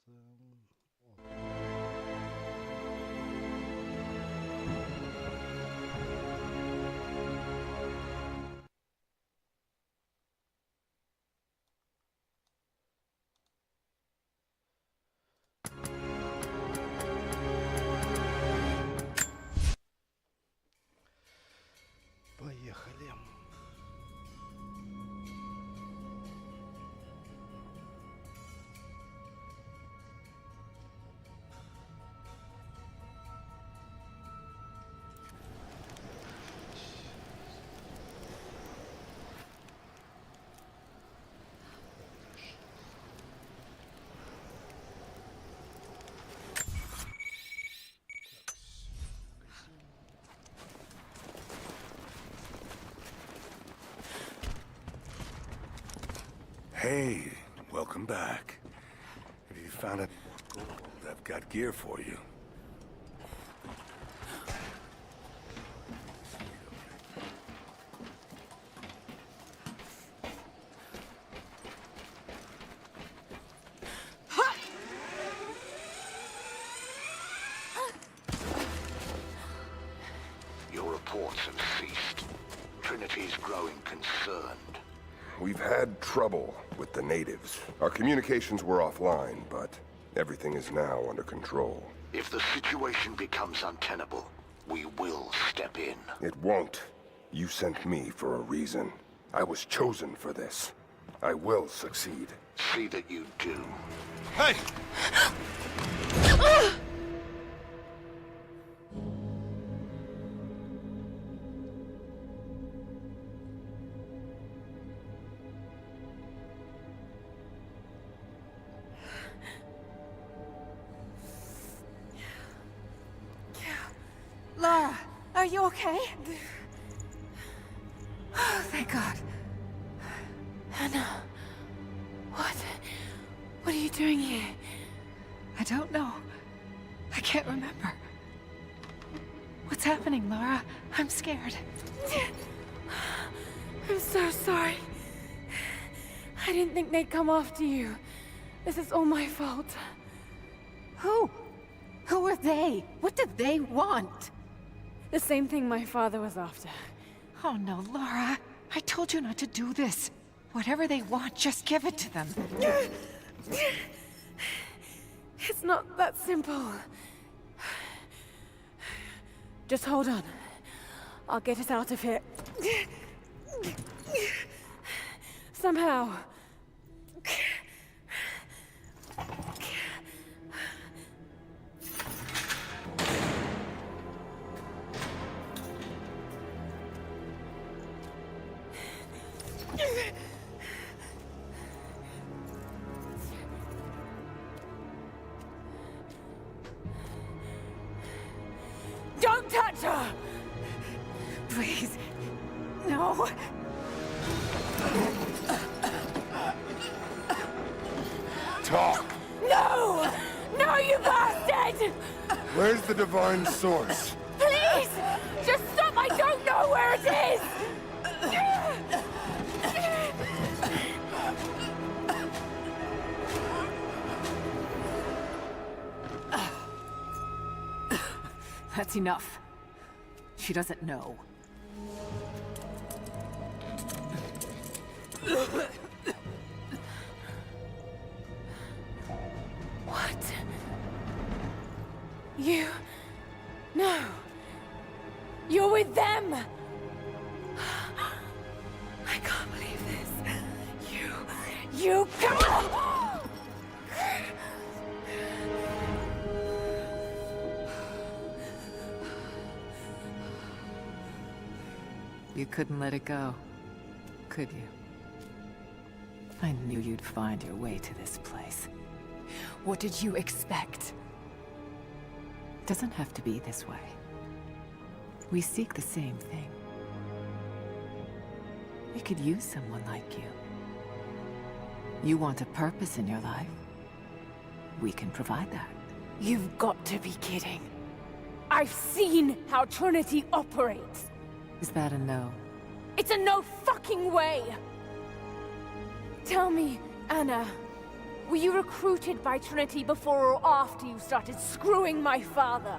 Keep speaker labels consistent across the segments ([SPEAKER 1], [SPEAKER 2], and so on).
[SPEAKER 1] Поехали.
[SPEAKER 2] Hey, welcome back. Have you found it? I've got gear for you.
[SPEAKER 3] Your reports have ceased. Trinity's growing concerned.
[SPEAKER 2] We've had trouble with the natives. Our communications were offline, but everything is now under control.
[SPEAKER 3] If the situation becomes untenable, we will step in.
[SPEAKER 2] It won't. You sent me for a reason. I was chosen for this. I will succeed.
[SPEAKER 3] See that you do.
[SPEAKER 1] Hey!
[SPEAKER 4] Lara, are you okay? Oh, thank God. Anna, what are you doing here? I don't know. I can't remember. What's happening, Lara? I'm scared.
[SPEAKER 5] I'm so sorry. I didn't think they'd come after you. This is all my fault.
[SPEAKER 4] Who? Who are they? What do they want?
[SPEAKER 5] The same thing my father was after.
[SPEAKER 4] Oh no, Lara. I told you not to do this. Whatever they want, just give it to them.
[SPEAKER 5] It's not that simple. Just hold on. I'll get us out of here. Somehow. Don't touch her!
[SPEAKER 4] Please. No.
[SPEAKER 2] Talk!
[SPEAKER 5] No! No, you bastard!
[SPEAKER 2] Where's the divine source?
[SPEAKER 5] Please! Just stop! I don't know where it is!
[SPEAKER 4] That's enough. She doesn't know.
[SPEAKER 5] What? You... No. You're with them! I can't believe this. You can't!
[SPEAKER 4] You couldn't let it go, could you? I knew you'd find your way to this place. What did you expect? It doesn't have to be this way. We seek the same thing. We could use someone like you. You want a purpose in your life? We can provide that.
[SPEAKER 5] You've got to be kidding. I've seen how Trinity operates.
[SPEAKER 4] Is that a no?
[SPEAKER 5] It's a no fucking way! Tell me, Anna, Were you recruited by Trinity before or after you started screwing my father?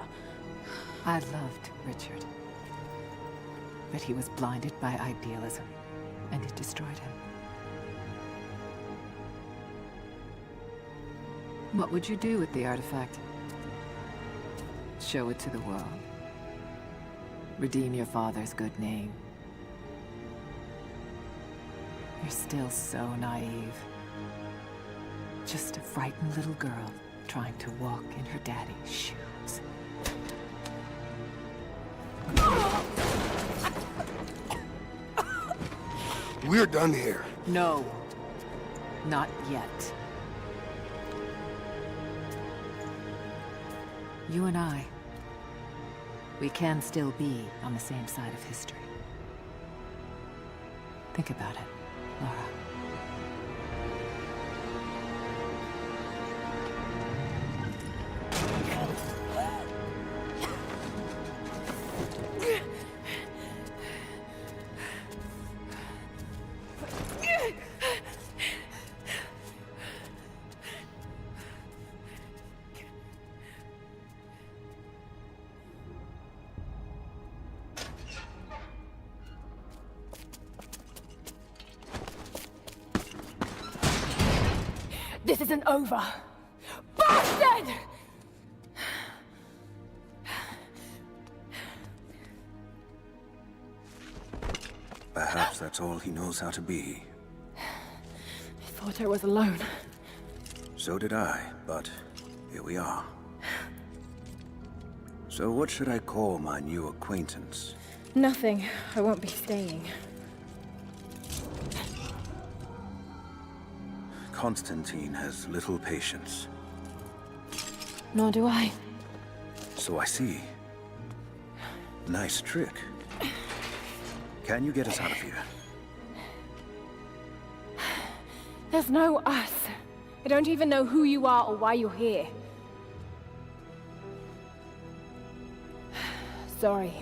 [SPEAKER 4] I loved Richard. But he was blinded by idealism, and it destroyed him. What would you do with the artifact? Show it to the world. Redeem your father's good name. You're still so naive. Just a frightened little girl trying to walk in her daddy's shoes.
[SPEAKER 2] We're done here.
[SPEAKER 4] No. Not yet. You and I, we can still be on the same side of history. Think about it, Laura.
[SPEAKER 5] This isn't over. Bastard!
[SPEAKER 1] Perhaps that's all he knows how to be.
[SPEAKER 5] I thought I was alone.
[SPEAKER 1] So did I, but here we are. So what should I call my new acquaintance?
[SPEAKER 5] Nothing. I won't be staying.
[SPEAKER 1] Constantine has little patience.
[SPEAKER 5] Nor do I.
[SPEAKER 1] So I see. Nice trick. Can you get us out of here?
[SPEAKER 5] There's no us. I don't even know who you are or why you're here. Sorry.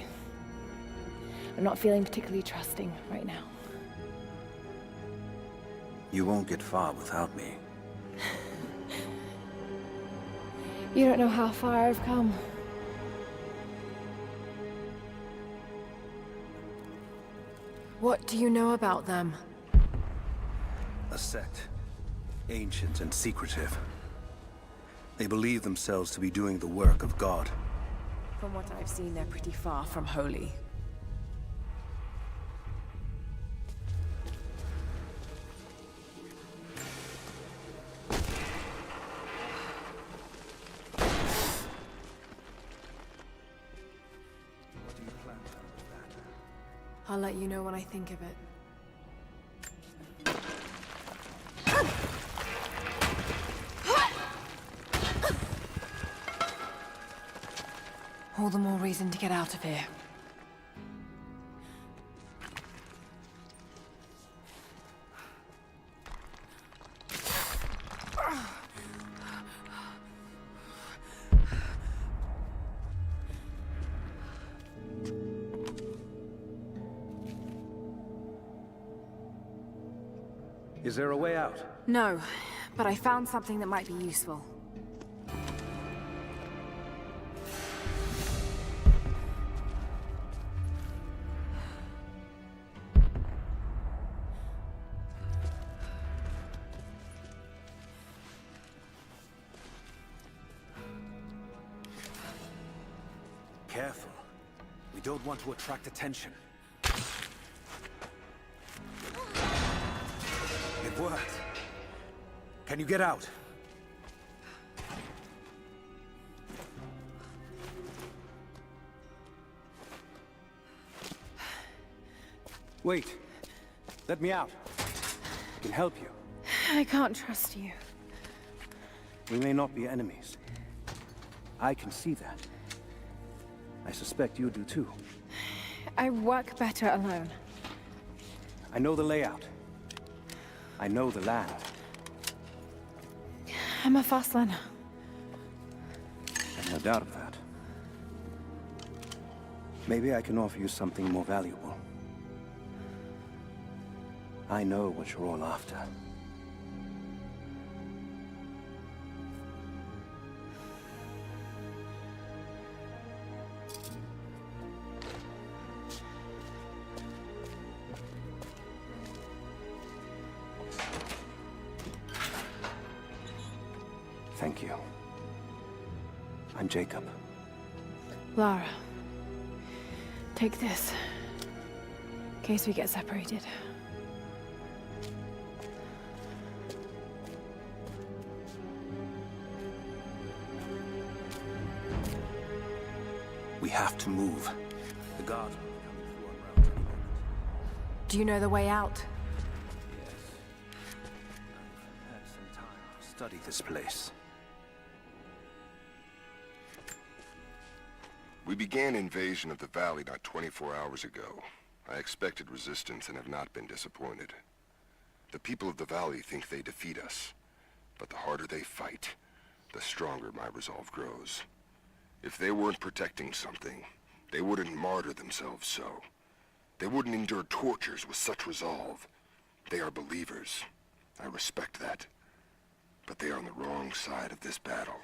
[SPEAKER 5] I'm not feeling particularly trusting right now.
[SPEAKER 1] You won't get far without me.
[SPEAKER 5] You don't know how far I've come. What do you know about them?
[SPEAKER 1] A sect. Ancient and secretive. They believe themselves to be doing the work of God.
[SPEAKER 4] From what I've seen, they're pretty far from holy.
[SPEAKER 5] I'll let you know when I think of it.
[SPEAKER 4] All the more reason to get out of here.
[SPEAKER 1] Is there a way out?
[SPEAKER 6] No, but I found something that might be useful.
[SPEAKER 1] Careful. We don't want to attract attention. It worked. Can you get out? Wait. Let me out. I can help you.
[SPEAKER 5] I can't trust you.
[SPEAKER 1] We may not be enemies. I can see that. I suspect you do too.
[SPEAKER 5] I work better alone.
[SPEAKER 1] I know the layout. I know the land.
[SPEAKER 5] I'm a fast learner.
[SPEAKER 1] I've no doubt of that. Maybe I can offer you something more valuable. I know what you're all after. Thank you. I'm Jacob.
[SPEAKER 5] Lara. Take this. In case we get separated.
[SPEAKER 1] We have to move. The guards will be coming through on route any moment.
[SPEAKER 6] Do you know the way out?
[SPEAKER 1] Yes. I've had some time to study this place.
[SPEAKER 2] We began invasion of the valley not 24 hours ago. I expected resistance and have not been disappointed. The people of the valley think they defeat us, but the harder they fight, the stronger my resolve grows. If they weren't protecting something, they wouldn't martyr themselves so. They wouldn't endure tortures with such resolve. They are believers. I respect that. But they are on the wrong side of this battle.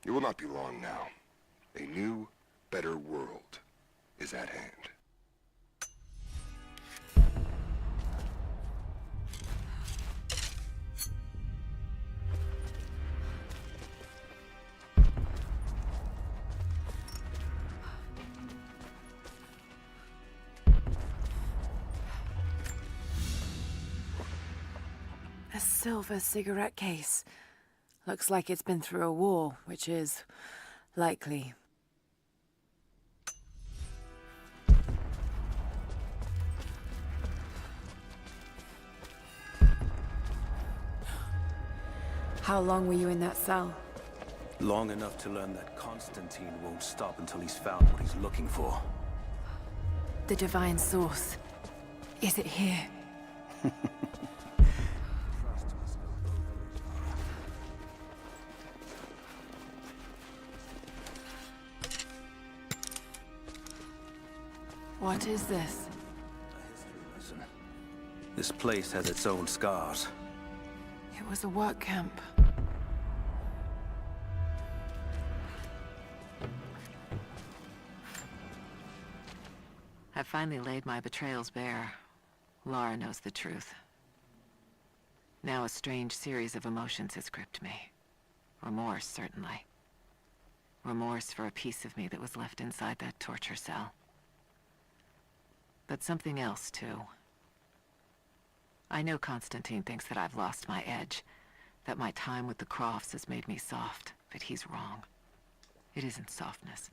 [SPEAKER 2] It will not be long now. A new, better world is at hand.
[SPEAKER 4] A silver cigarette case. Looks like it's been through a war, which is likely. How long were you in that cell?
[SPEAKER 1] Long enough to learn that Constantine won't stop until he's found what he's looking for.
[SPEAKER 4] The divine source. Is it here? What is this?
[SPEAKER 1] A history lesson. This place has its own scars.
[SPEAKER 4] It was a work camp. I've finally laid my betrayals bare. Lara knows the truth. Now a strange series of emotions has gripped me. Remorse, certainly. Remorse for a piece of me that was left inside that torture cell. But something else, too. I know Constantine thinks that I've lost my edge, that my time with the Crofts has made me soft, but he's wrong. It isn't softness.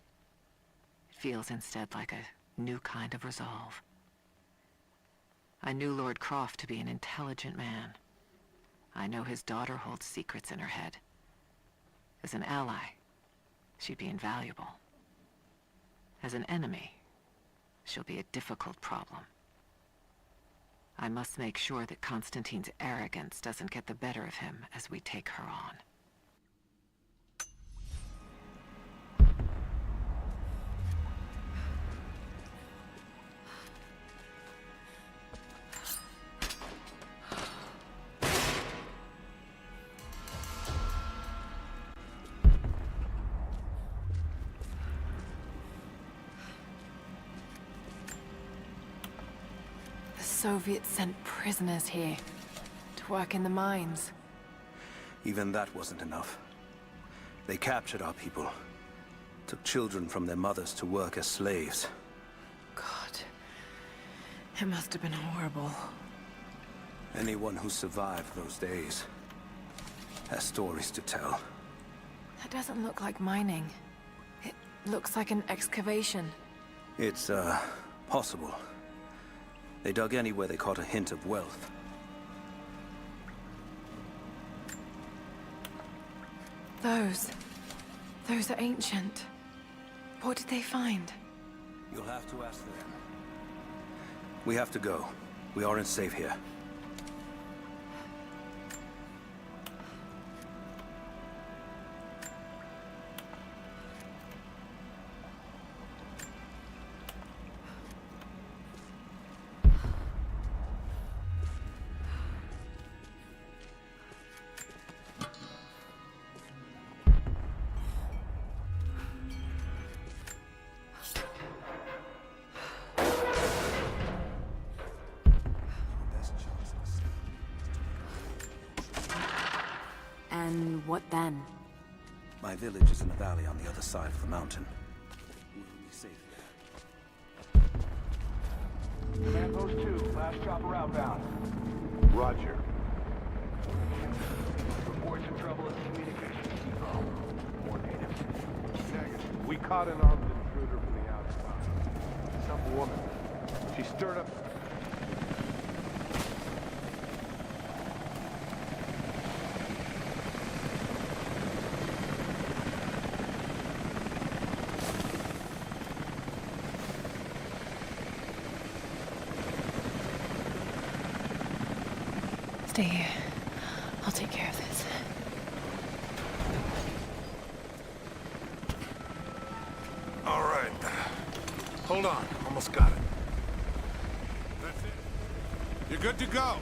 [SPEAKER 4] It feels instead like a new kind of resolve. I knew Lord Croft to be an intelligent man. I know his daughter holds secrets in her head. As an ally, she'd be invaluable. As an enemy, she'll be a difficult problem. I must make sure that Constantine's arrogance doesn't get the better of him as we take her on. The Soviets sent prisoners here to work in the mines.
[SPEAKER 1] Even that wasn't enough. They captured our people, took children from their mothers to work as slaves.
[SPEAKER 4] God, it must have been horrible.
[SPEAKER 1] Anyone who survived those days has stories to tell.
[SPEAKER 4] That doesn't look like mining. It looks like an excavation.
[SPEAKER 1] It's, possible. They dug anywhere they caught a hint of wealth.
[SPEAKER 4] Those are ancient. What did they find?
[SPEAKER 1] You'll have to ask them. We have to go. We aren't safe here. Best shot.
[SPEAKER 6] And what then?
[SPEAKER 1] My village is in a valley on the other side of the mountain. We'll be safe there.
[SPEAKER 3] Command Post 2, last chopper outbound.
[SPEAKER 7] Roger.
[SPEAKER 3] Reports of trouble in the communications depot. More natives.
[SPEAKER 7] Negative. We caught an armed intruder from the outside. Some woman. She stirred up...
[SPEAKER 5] Stay here. I'll take care of this.
[SPEAKER 7] All right. Hold on. Almost got it. That's it. You're good to go.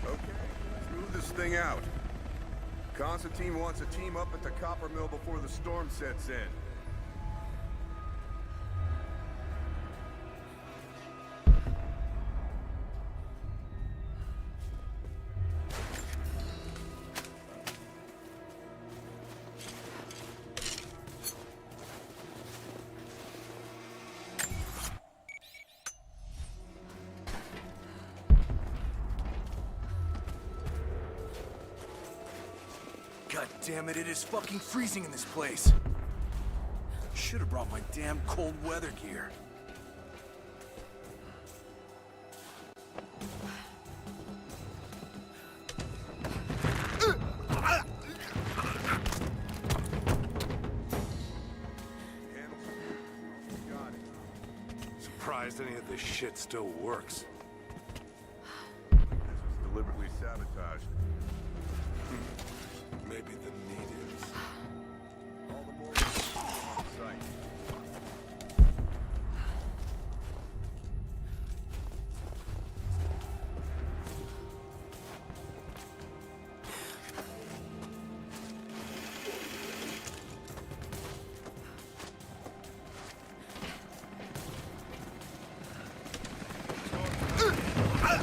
[SPEAKER 8] Okay, let's move this thing out. Constantine wants a team up at the copper mill before the storm sets in.
[SPEAKER 1] God damn it, it is fucking freezing in this place. Should have brought my damn cold weather gear.
[SPEAKER 7] Surprised any of this shit still works.
[SPEAKER 8] This was deliberately sabotaged.
[SPEAKER 7] Maybe the natives.
[SPEAKER 8] All the more on site.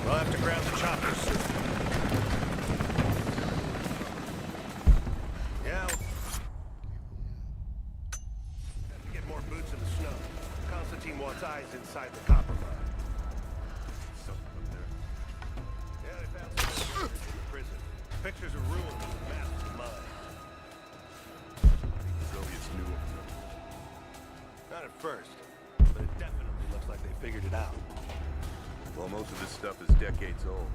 [SPEAKER 7] We'll have to grab the choppers soon. Yeah. Have to get more boots in the snow. Constantine wants eyes inside the copper mine.
[SPEAKER 8] Something up there.
[SPEAKER 7] Yeah, they found some in the prison. Pictures of ruins and maps of the mine.
[SPEAKER 8] The Soviets knew of them.
[SPEAKER 7] Not at first, but it definitely looks like they figured it out.
[SPEAKER 8] Well, most of this stuff is decades old.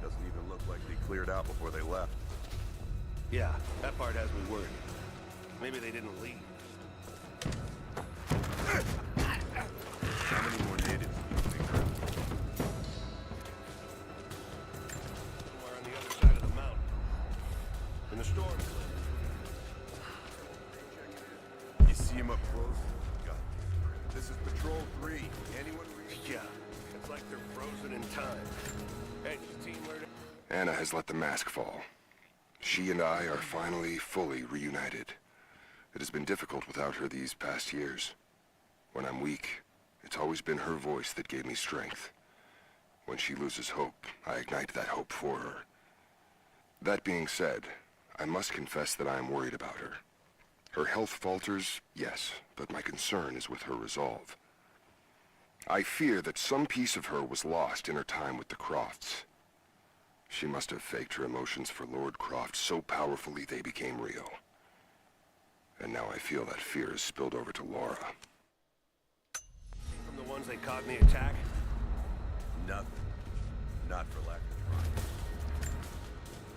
[SPEAKER 8] Doesn't even look like they cleared out before they left.
[SPEAKER 7] Yeah, that part has me worried. Maybe they didn't leave.
[SPEAKER 8] How many more natives do you think?
[SPEAKER 7] Somewhere on the other side of the mountain. In the storm.
[SPEAKER 8] You see him up close? God damn. This is Patrol 3. Anyone read?
[SPEAKER 7] Yeah, it's like they're frozen in time. Hey, does the team learn?
[SPEAKER 2] Anna has let the mask fall. She and I are finally fully reunited. It has been difficult without her these past years. When I'm weak, it's always been her voice that gave me strength. When she loses hope, I ignite that hope for her. That being said, I must confess that I am worried about her. Her health falters, yes, but my concern is with her resolve. I fear that some piece of her was lost in her time with the Crofts. She must have faked her emotions for Lord Croft so powerfully they became real. And now I feel that fear has spilled over to Laura.
[SPEAKER 7] From the ones they caught in the attack?
[SPEAKER 8] Nothing. Not for lack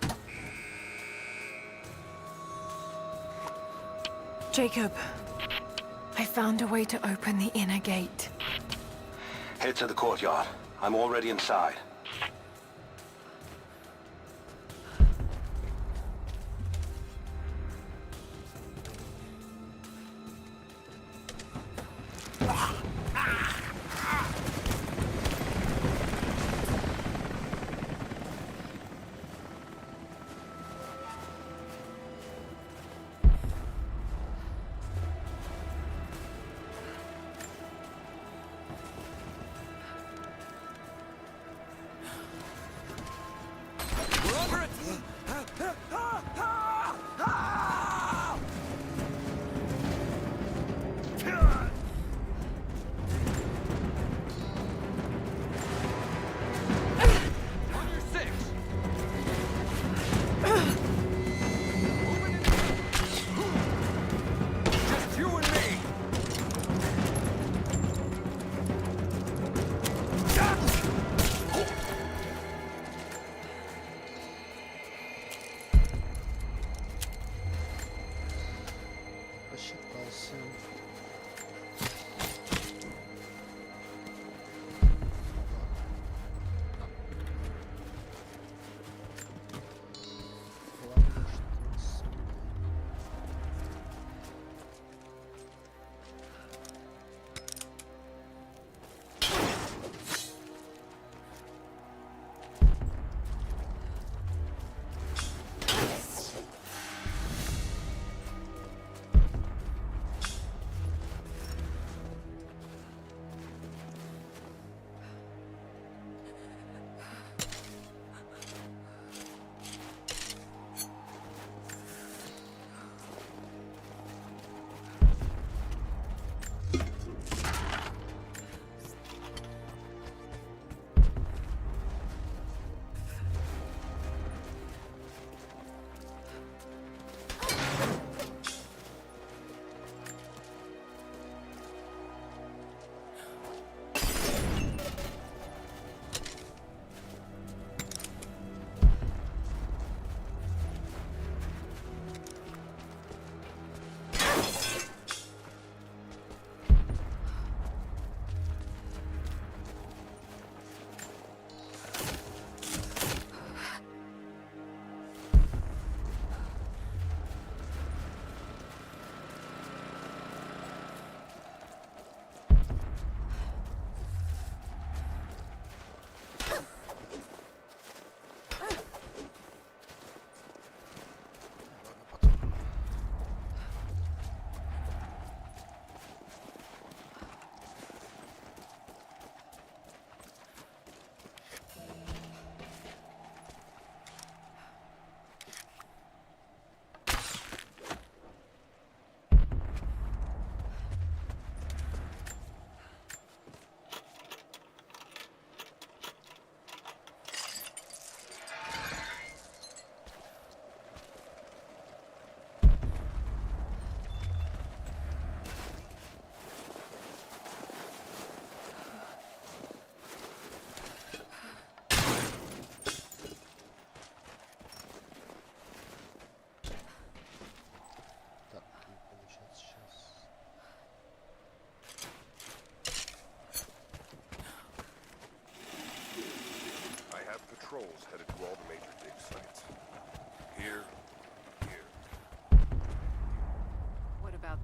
[SPEAKER 8] of trying.
[SPEAKER 6] Jacob, I found a way to open the inner gate.
[SPEAKER 3] Head to the courtyard. I'm already inside.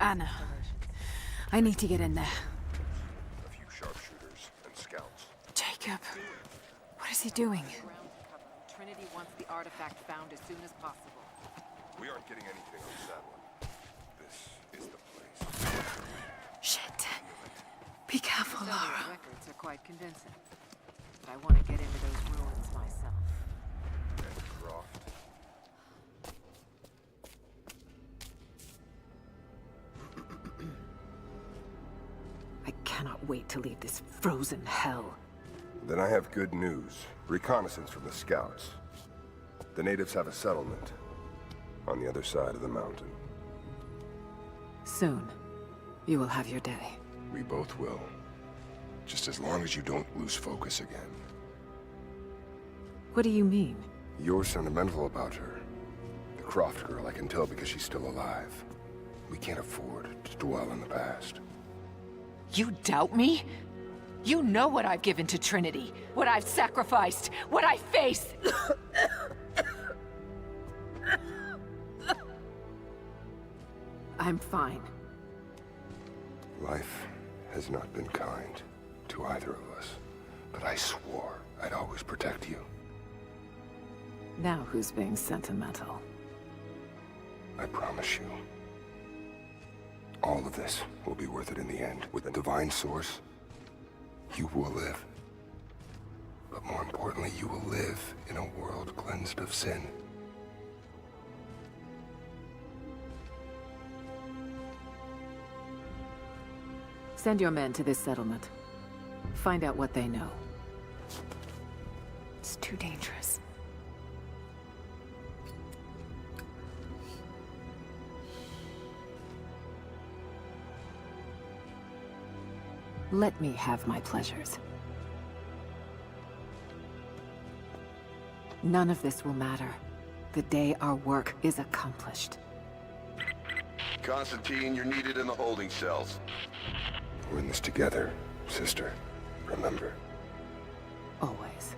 [SPEAKER 4] Anna, I need to get in there.
[SPEAKER 2] A few sharpshooters and scouts.
[SPEAKER 4] Jacob, what is he doing?
[SPEAKER 9] Trinity wants the artifact found as soon as possible.
[SPEAKER 2] We aren't getting anything on satellite. This is the place.
[SPEAKER 4] Shit. Be careful,
[SPEAKER 9] Some of
[SPEAKER 4] Lara.
[SPEAKER 9] the records are quite convincing. But I want to get into those ruins myself.
[SPEAKER 2] And Croft.
[SPEAKER 4] I cannot wait to leave this frozen hell.
[SPEAKER 2] Then I have good news. Reconnaissance from the scouts. The natives have a settlement on the other side of the mountain.
[SPEAKER 4] Soon, you will have your day.
[SPEAKER 2] We both will. Just as long as you don't lose focus again.
[SPEAKER 4] What do you mean?
[SPEAKER 2] You're sentimental about her. The Croft girl, I can tell because she's still alive. We can't afford to dwell in the past.
[SPEAKER 4] You doubt me? You know what I've given to Trinity, what I've sacrificed, what I face. I'm fine.
[SPEAKER 2] Life has not been kind to either of us, but I swore I'd always protect you.
[SPEAKER 4] Now who's being sentimental?
[SPEAKER 2] I promise you. All of this will be worth it in the end. With the divine source, you will live. But more importantly, you will live in a world cleansed of sin.
[SPEAKER 4] Send your men to this settlement. Find out what they know. It's too dangerous. Let me have my pleasures. None of this will matter the day our work is accomplished.
[SPEAKER 10] Constantine, you're needed in the holding cells.
[SPEAKER 2] We're in this together, sister. Remember.
[SPEAKER 4] Always.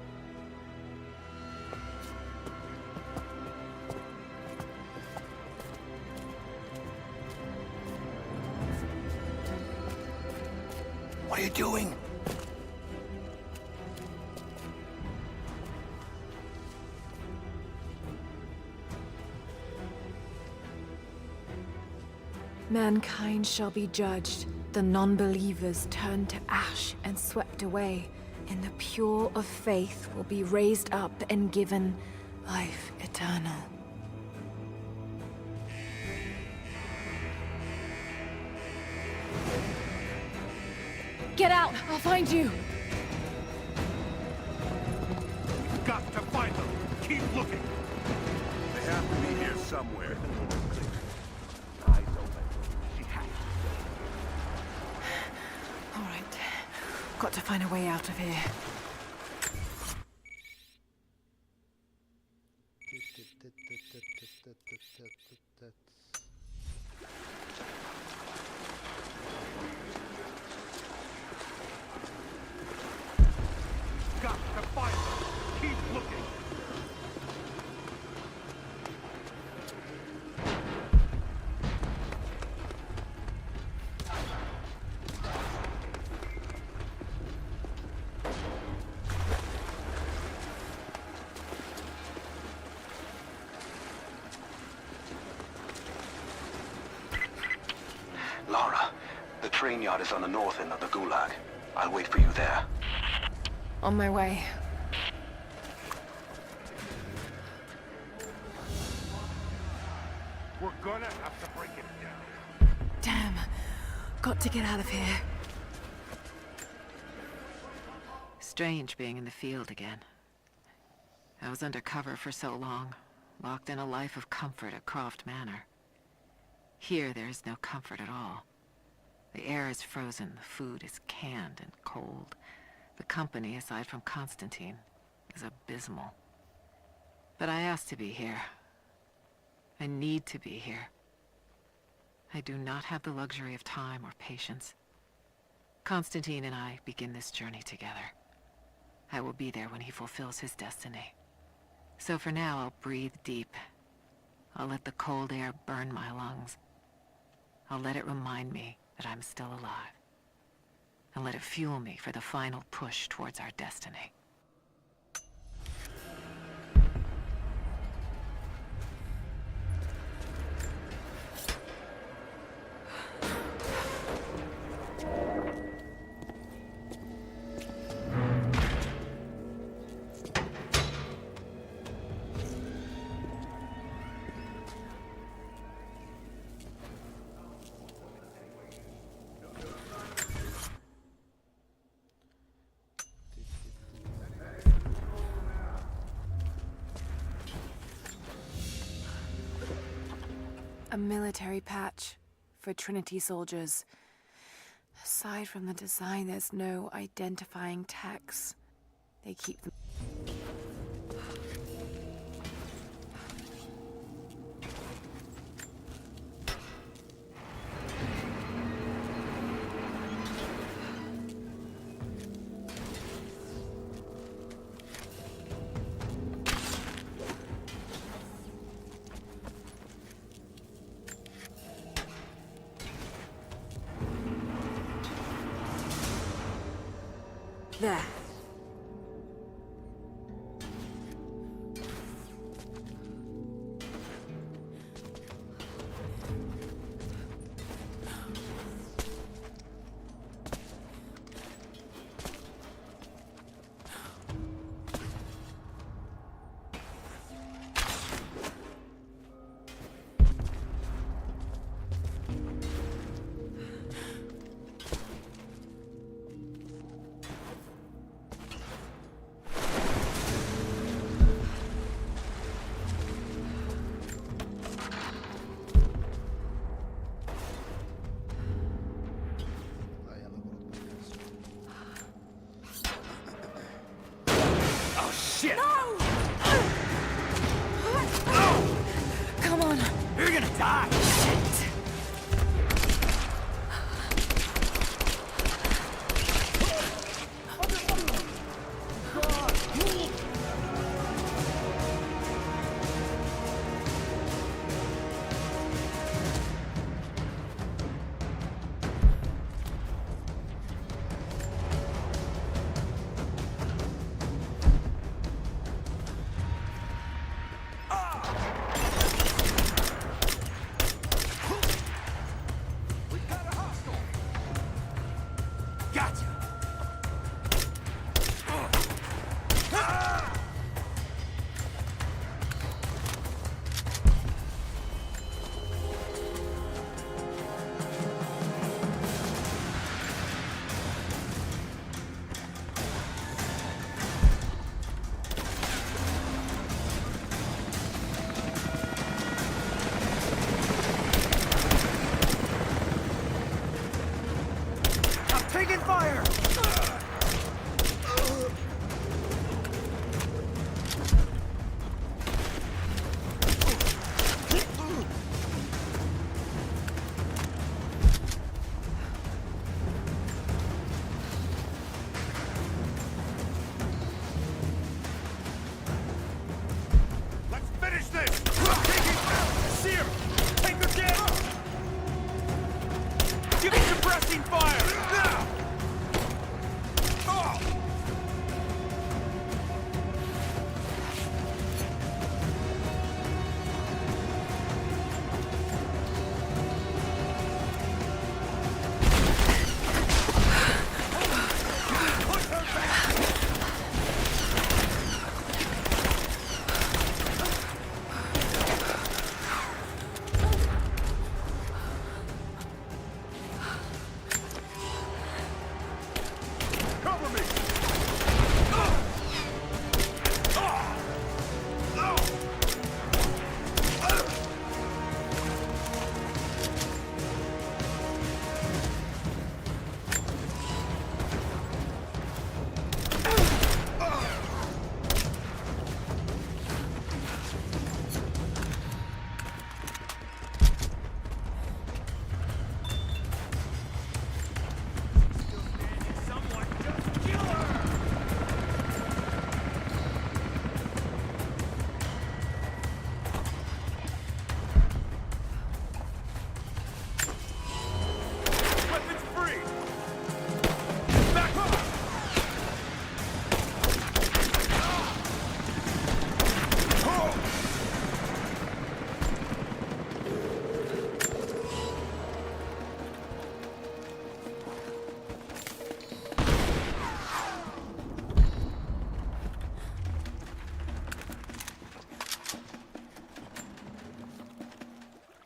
[SPEAKER 1] What are you doing?
[SPEAKER 6] Mankind shall be judged. The non-believers turned to ash and swept away, and the pure of faith will be raised up and given life eternal.
[SPEAKER 5] Get out! I'll find you!
[SPEAKER 7] We've got to find them. Keep looking.
[SPEAKER 8] They have to be here somewhere.
[SPEAKER 6] All right. Got to find a way out of here.
[SPEAKER 7] Got to find them. Keep looking.
[SPEAKER 3] Lara, the train yard is on the north end of the Gulag. I'll wait for you there.
[SPEAKER 6] On my way.
[SPEAKER 7] We're gonna have to break it down.
[SPEAKER 6] Damn. Got to get out of here.
[SPEAKER 4] Strange being in the field again. I was under cover for so long, locked in a life of comfort at Croft Manor. Here there is no comfort at all. The air is frozen, the food is canned and cold. The company, aside from Constantine, is abysmal. But I asked to be here. I need to be here. I do not have the luxury of time or patience. Constantine and I begin this journey together. I will be there when he fulfills his destiny. So for now, I'll breathe deep. I'll let the cold air burn my lungs.
[SPEAKER 9] I'll let it remind me that I'm still alive. And let it fuel me for the final push towards our destiny.
[SPEAKER 6] A military patch for Trinity soldiers. Aside from the design, there's no identifying tags. They keep them. There.
[SPEAKER 11] Shit!
[SPEAKER 6] No! Come on.
[SPEAKER 11] You're gonna die!
[SPEAKER 6] Shit.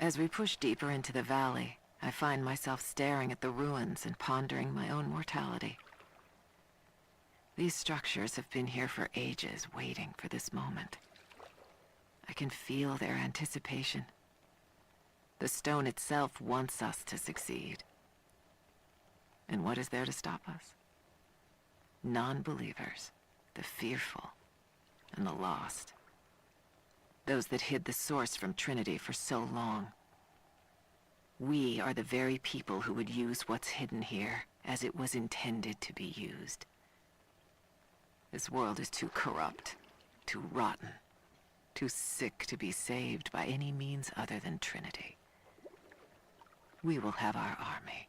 [SPEAKER 9] As we push deeper into the valley, I find myself staring at the ruins and pondering my own mortality. These structures have been here for ages, waiting for this moment. I can feel their anticipation. The stone itself wants us to succeed. And what is there to stop us? Non-believers, the fearful, and the lost. Those that hid the source from Trinity for so long. We are the very people who would use what's hidden here as it was intended to be used. This world is too corrupt, too rotten, too sick to be saved by any means other than Trinity. We will have our army.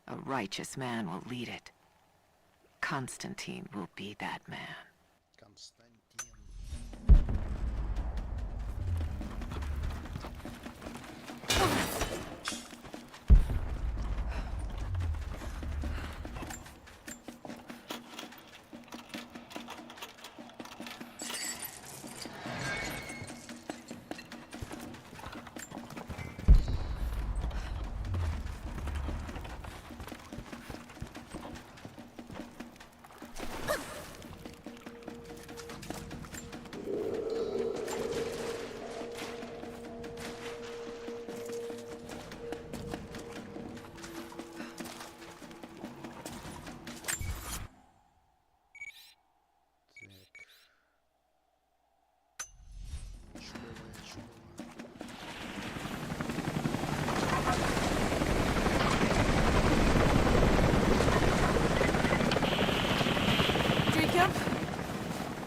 [SPEAKER 9] A righteous man will lead it. Constantine will be that man.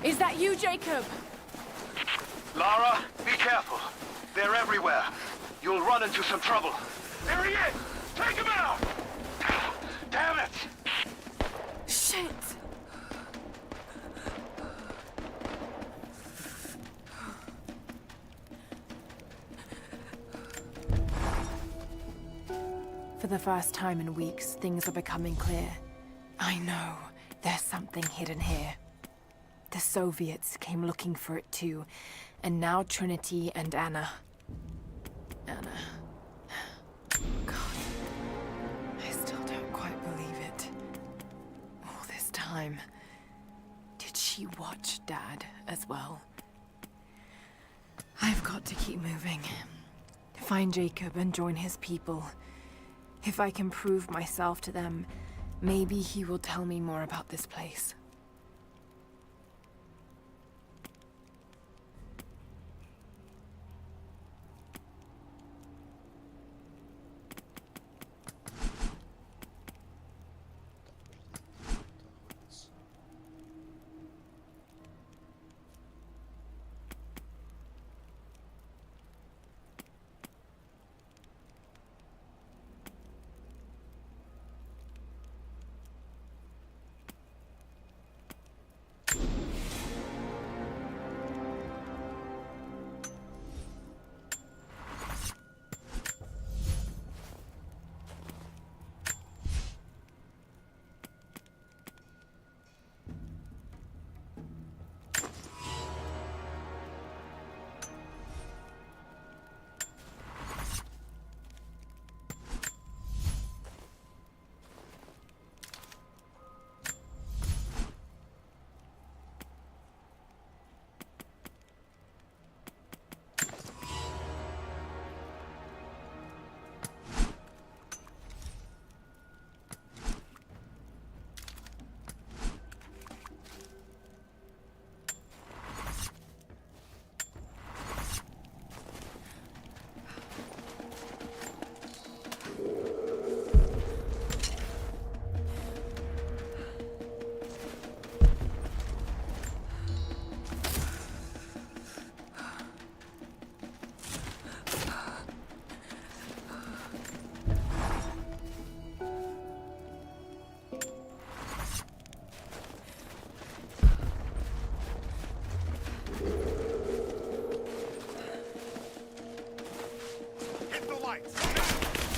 [SPEAKER 5] Is that you, Jacob?
[SPEAKER 3] Lara, be careful. They're everywhere. You'll run into some trouble. There he is! Take him out! Damn it!
[SPEAKER 5] Shit!
[SPEAKER 6] For the first time in weeks, things are becoming clear. I know there's something hidden here. The Soviets came looking for it too, and now Trinity and Anna. Anna. God. I still don't quite believe it. All this time. Did she watch Dad as well? I've got to keep moving. Find Jacob and join his people. If I can prove myself to them, maybe he will tell me more about this place.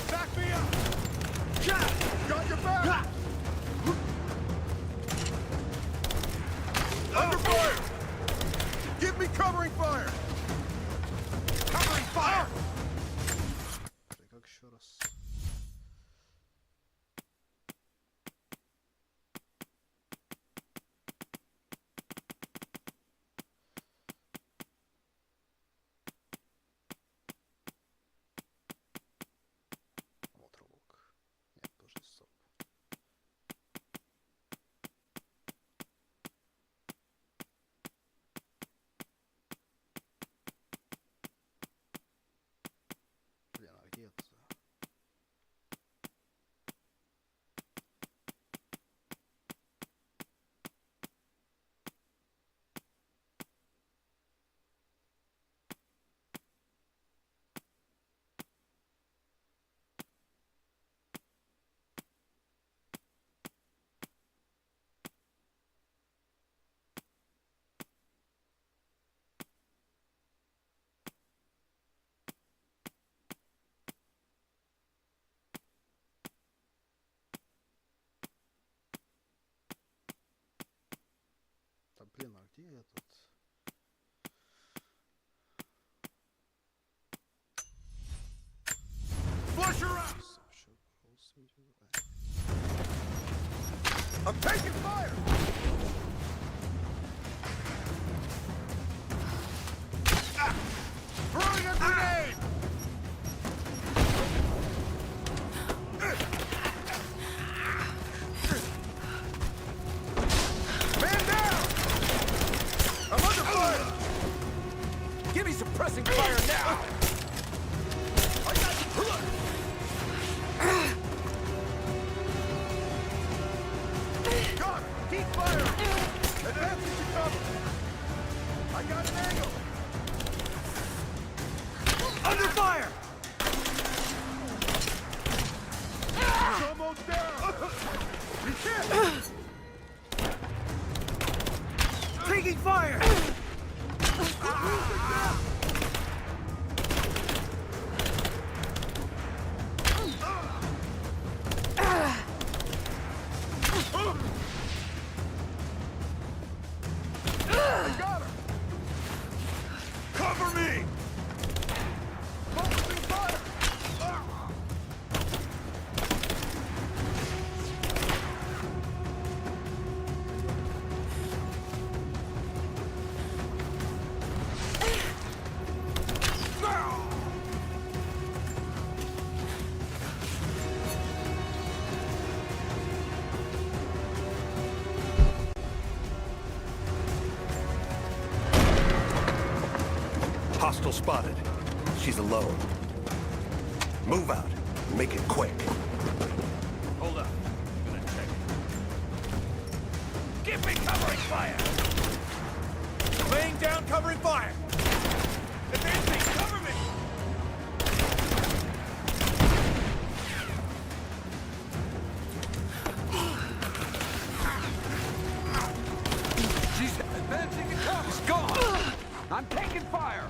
[SPEAKER 8] Back me up! Jack! Got your back! Under fire! Give me covering fire! Covering fire!
[SPEAKER 12] хренак этот.
[SPEAKER 8] Flush her out! I'm taking fire! Ah! Throwing a grenade! Man down! I'm under fire!
[SPEAKER 11] Give me suppressing fire now!
[SPEAKER 8] I got you! God, keep firing! Advance into cover! I got an angle!
[SPEAKER 11] Under fire!
[SPEAKER 8] It's almost down! You can't!
[SPEAKER 11] Taking fire!
[SPEAKER 8] I got her!
[SPEAKER 11] Cover me!
[SPEAKER 8] Focusing fire!
[SPEAKER 1] Hostile spotted. She's alone. Move out. Make it quick.
[SPEAKER 11] Hold up. I'm gonna check it. Give me covering fire! Laying down covering fire! Advancing! Cover me!
[SPEAKER 3] She's advancing in cover. It's gone. I'm taking fire.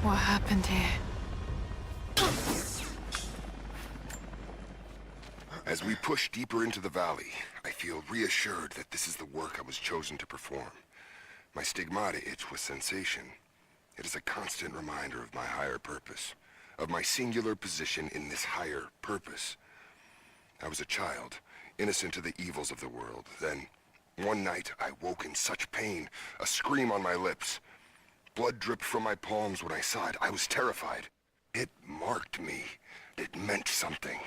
[SPEAKER 6] What happened here?
[SPEAKER 2] push deeper into the valley, I feel reassured that this is the work I was chosen to perform. My stigmata itch with sensation. It is a constant reminder of my higher purpose, of my singular position in this higher purpose. I was a child, innocent to the evils of the world. Then, one night, I woke in such pain, a scream on my lips. Blood dripped from my palms when I saw it. I was terrified. It marked me. It meant something.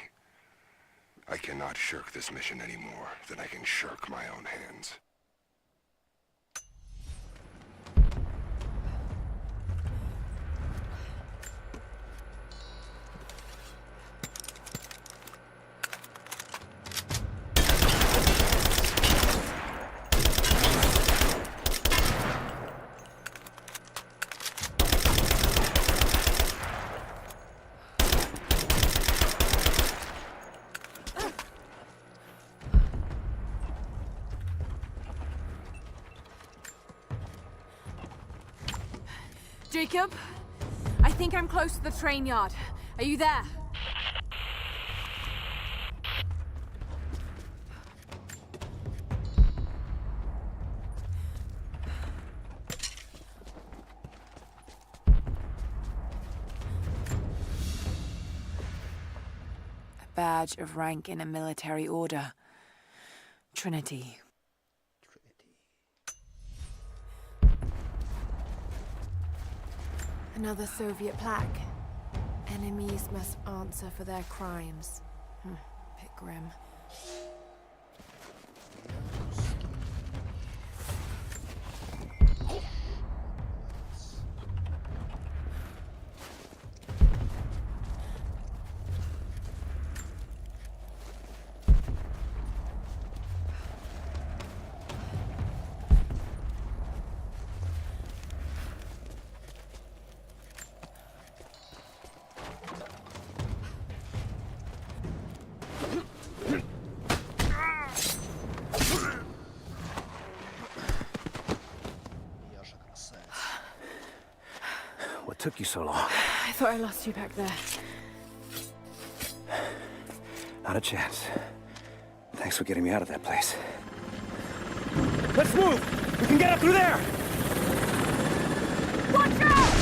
[SPEAKER 2] I cannot shirk this mission any more than I can shirk my own hands.
[SPEAKER 5] Jacob, I think I'm close to the train yard. Are you there?
[SPEAKER 6] A badge of rank in a military order. Trinity. Another Soviet plaque. Enemies must answer for their crimes. Bit grim.
[SPEAKER 1] What took you so long?
[SPEAKER 5] I thought I lost you back there.
[SPEAKER 1] Not a chance. Thanks for getting me out of that place. Let's move! We can get up through there!
[SPEAKER 5] Watch out!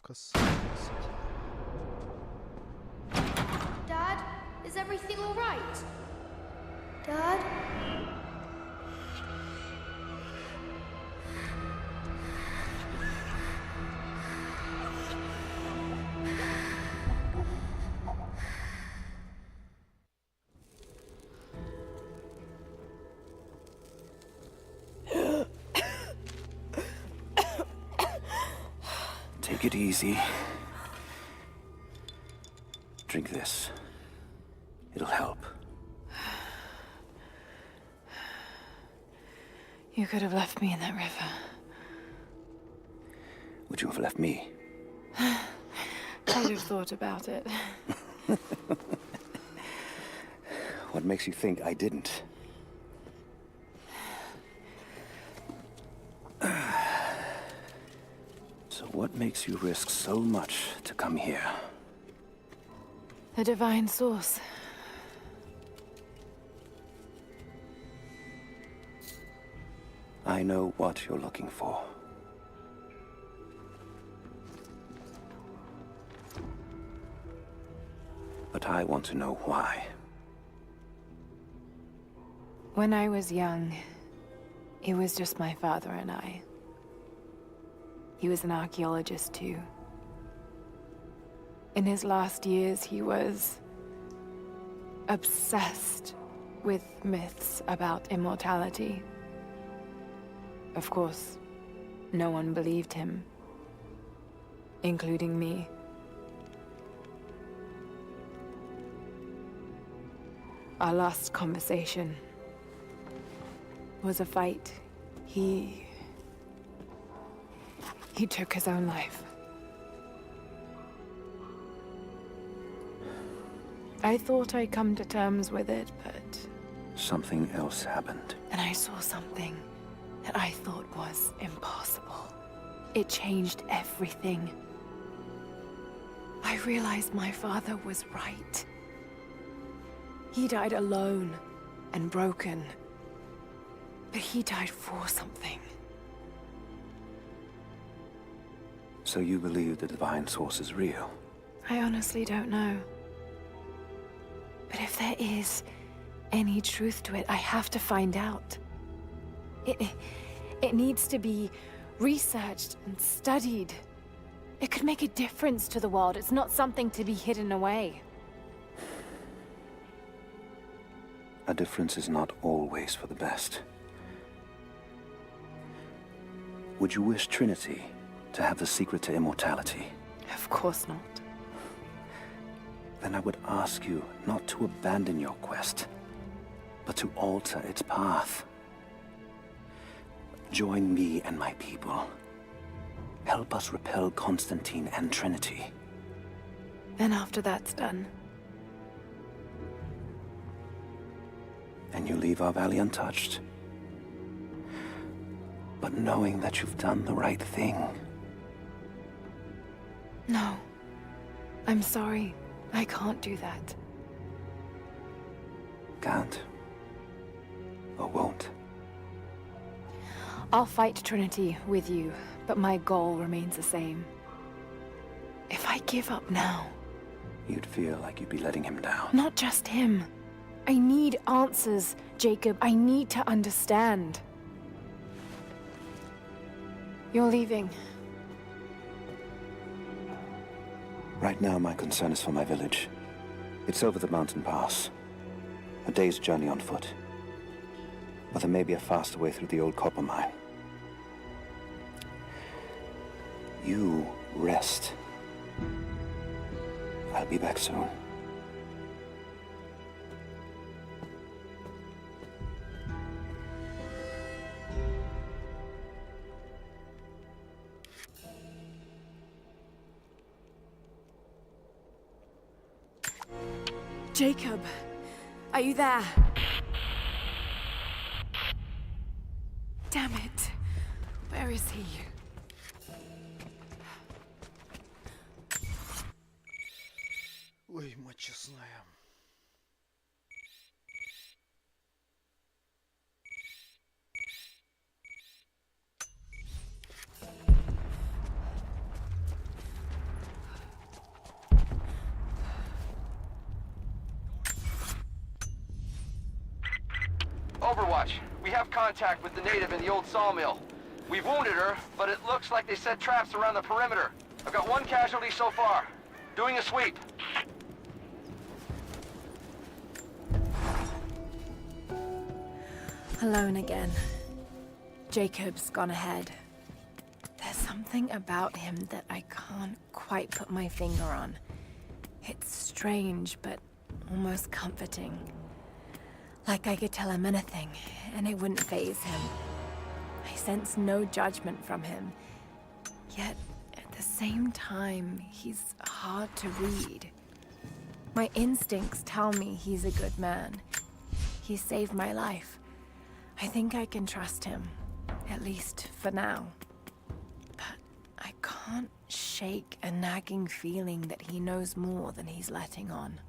[SPEAKER 12] Кавказ.
[SPEAKER 13] Dad, is everything all right? Dad?
[SPEAKER 1] Take it easy. Drink this. It'll help.
[SPEAKER 4] You could have left me in that river.
[SPEAKER 1] Would you have left me?
[SPEAKER 4] I'd have thought about it.
[SPEAKER 1] What makes you think I didn't? So what makes you risk so much to come here?
[SPEAKER 4] The divine source.
[SPEAKER 1] I know what you're looking for. But I want to know why.
[SPEAKER 4] When I was young, it was just my father and I. He was an archaeologist too. In his last years, he was obsessed with myths about immortality. Of course, no one believed him, including me. Our last conversation was a fight. He took his own life. I thought I'd come to terms with it, but...
[SPEAKER 1] Something else happened.
[SPEAKER 4] And I saw something that I thought was impossible. It changed everything. I realized my father was right. He died alone and broken. But he died for something.
[SPEAKER 1] So you believe the divine source is real?
[SPEAKER 4] I honestly don't know. But if there is any truth to it, I have to find out. It needs to be researched and studied. It could make a difference to the world. It's not something to be hidden away.
[SPEAKER 1] A difference is not always for the best. Would you wish Trinity to have the secret to immortality?
[SPEAKER 4] Of course not.
[SPEAKER 1] Then I would ask you not to abandon your quest, but to alter its path. Join me and my people. Help us repel Constantine and Trinity.
[SPEAKER 4] Then after that's done,
[SPEAKER 1] and you leave our valley untouched. But knowing that you've done the right thing.
[SPEAKER 4] no. I'm sorry. I can't do that.
[SPEAKER 1] Can't. Or won't.
[SPEAKER 4] I'll fight Trinity with you, but my goal remains the same. If I give up now...
[SPEAKER 1] You'd feel like you'd be letting him down.
[SPEAKER 4] Not just him. I need answers, Jacob. I need to understand. You're leaving.
[SPEAKER 1] Right now, my concern is for my village. It's over the mountain pass. A day's journey on foot. But there may be a faster way through the old copper mine. You rest. I'll be back soon.
[SPEAKER 4] Jacob, are you there? Damn it. Where is he?
[SPEAKER 12] Ой, мать честная.
[SPEAKER 3] We have contact with the native in the old sawmill. We've wounded her, but it looks like they set traps around the perimeter. I've got one casualty so far. Doing a sweep.
[SPEAKER 6] Alone again. Jacob's gone ahead. There's something about him that I can't quite put my finger on. It's strange, but almost comforting. Like I could tell him anything, and it wouldn't faze him. I sense no judgment from him. Yet, at the same time, he's hard to read. My instincts tell me he's a good man. He saved my life. I think I can trust him, at least for now. But I can't shake a nagging feeling that he knows more than he's letting on.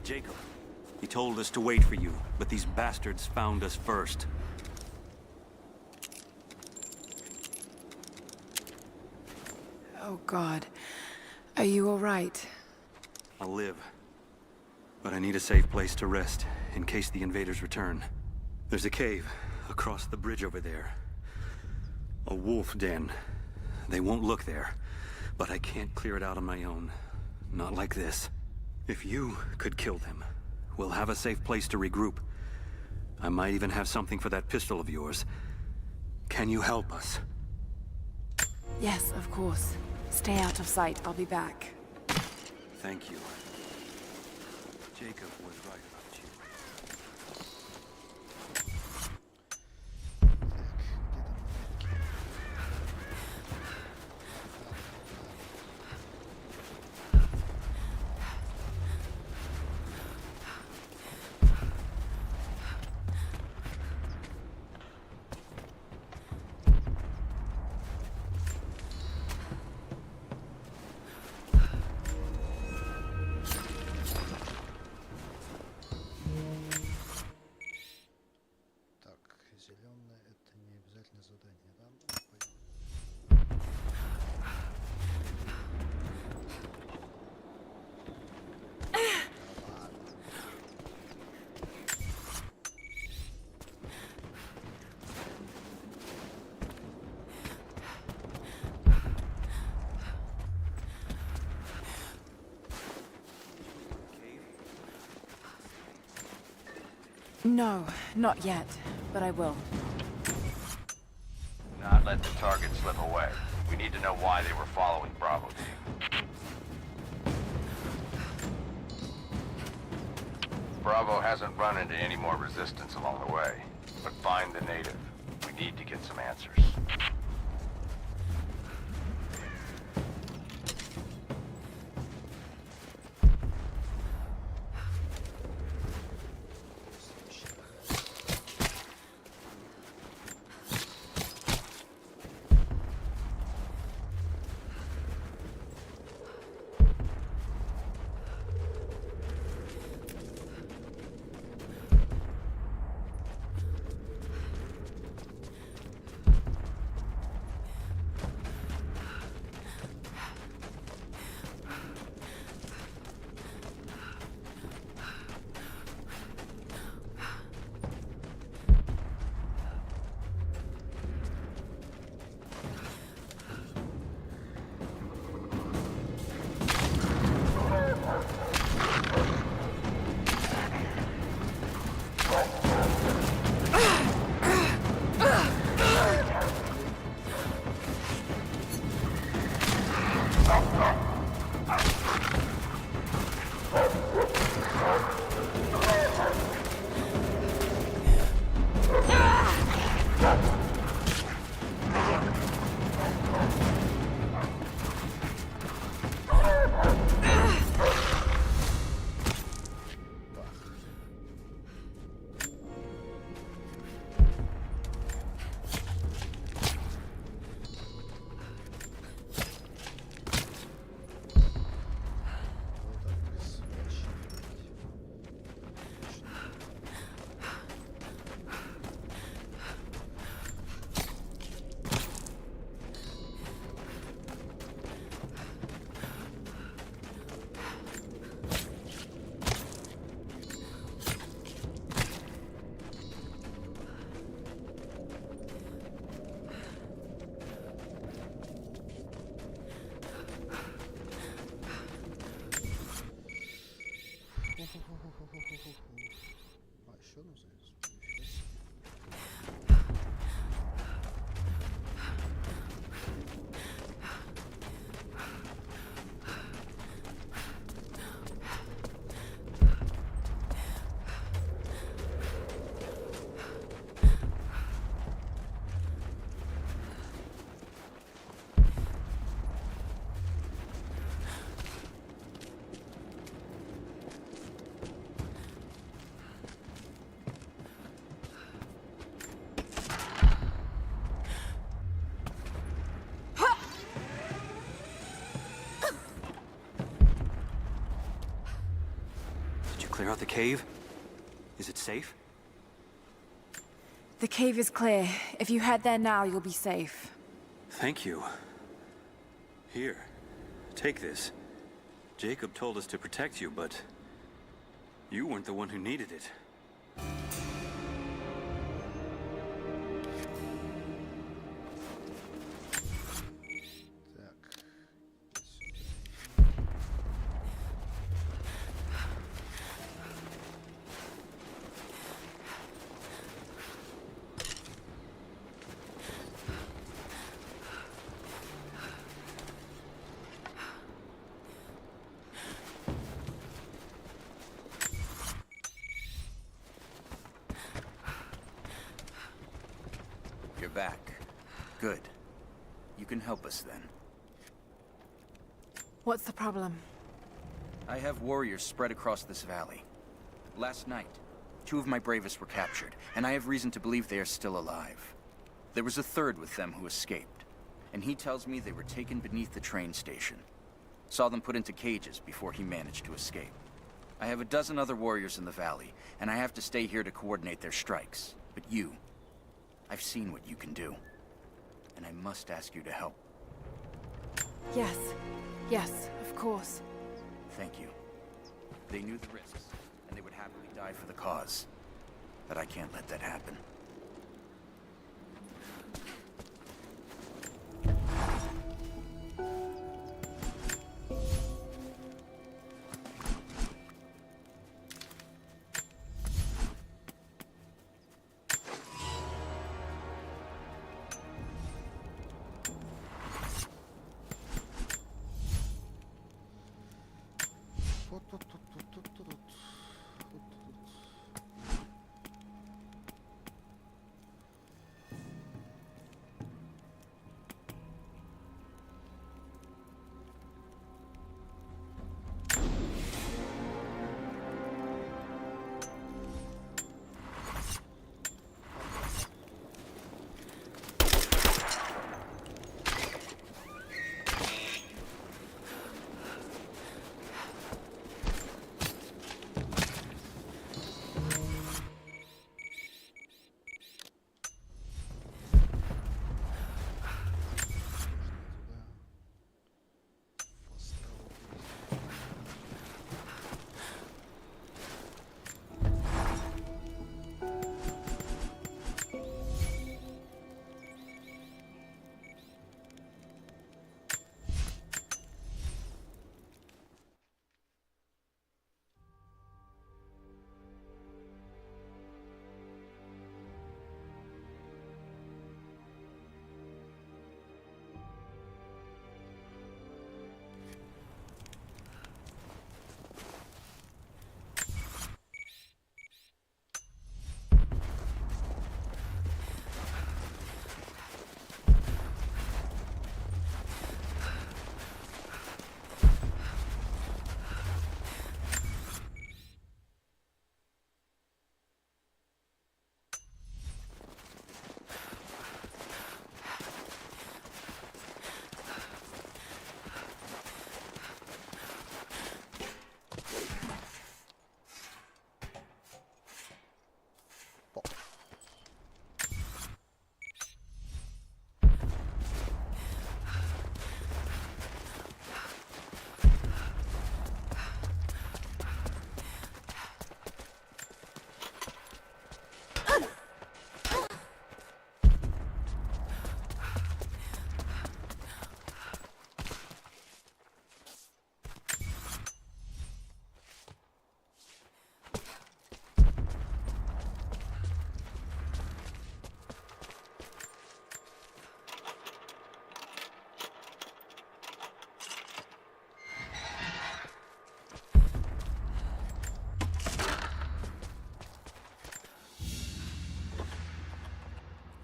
[SPEAKER 14] Jacob. He told us to wait for you, but these bastards found us first.
[SPEAKER 4] Oh, God. Are you all right?
[SPEAKER 14] I'll live. But I need a safe place to rest, in case the invaders return. There's a cave across the bridge over there. A wolf den. They won't look there, but I can't clear it out on my own. Not like this. If you could kill them, we'll have a safe place to regroup. I might even have something for that pistol of yours. Can you help us?
[SPEAKER 4] Yes, of course. Stay out of sight. I'll be back.
[SPEAKER 14] Thank you. Jacob was right about you.
[SPEAKER 4] No, not yet, but I will.
[SPEAKER 3] Not let the target slip away. We need to know why they were following Bravo team. Bravo hasn't run into any more resistance along the way, but find the native. We need to get some answers.
[SPEAKER 14] clear out the cave? Is it safe?
[SPEAKER 6] The cave is clear. If you head there now, you'll be safe.
[SPEAKER 14] Thank you. Here, take this. Jacob told us to protect you, but you weren't the one who needed it.
[SPEAKER 15] You're back. Good. You can help us then.
[SPEAKER 6] What's the problem?
[SPEAKER 15] I have warriors spread across this valley. Last night, 2 of my bravest were captured, and I have reason to believe they are still alive. There was a third with them who escaped, and he tells me they were taken beneath the train station. Saw them put into cages before he managed to escape. I have a dozen other warriors in the valley, and I have to stay here to coordinate their strikes. But you, I've seen what you can do, and I must ask you to help.
[SPEAKER 6] Yes. Yes, of course.
[SPEAKER 15] Thank you. They knew the risks, and they would happily die for the cause. But I can't let that happen.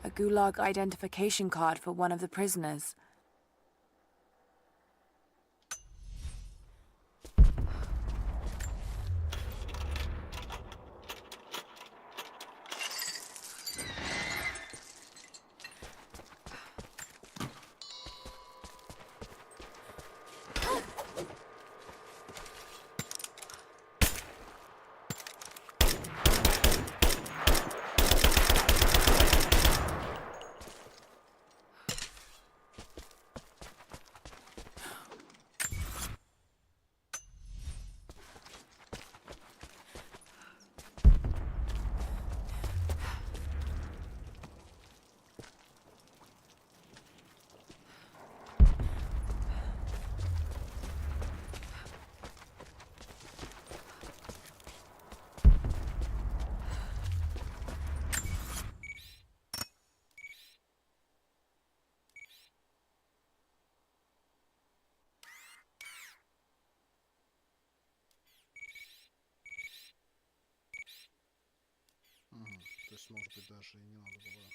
[SPEAKER 6] A Gulag identification card for one of the prisoners.
[SPEAKER 12] Здесь, может быть, даже и не надо было.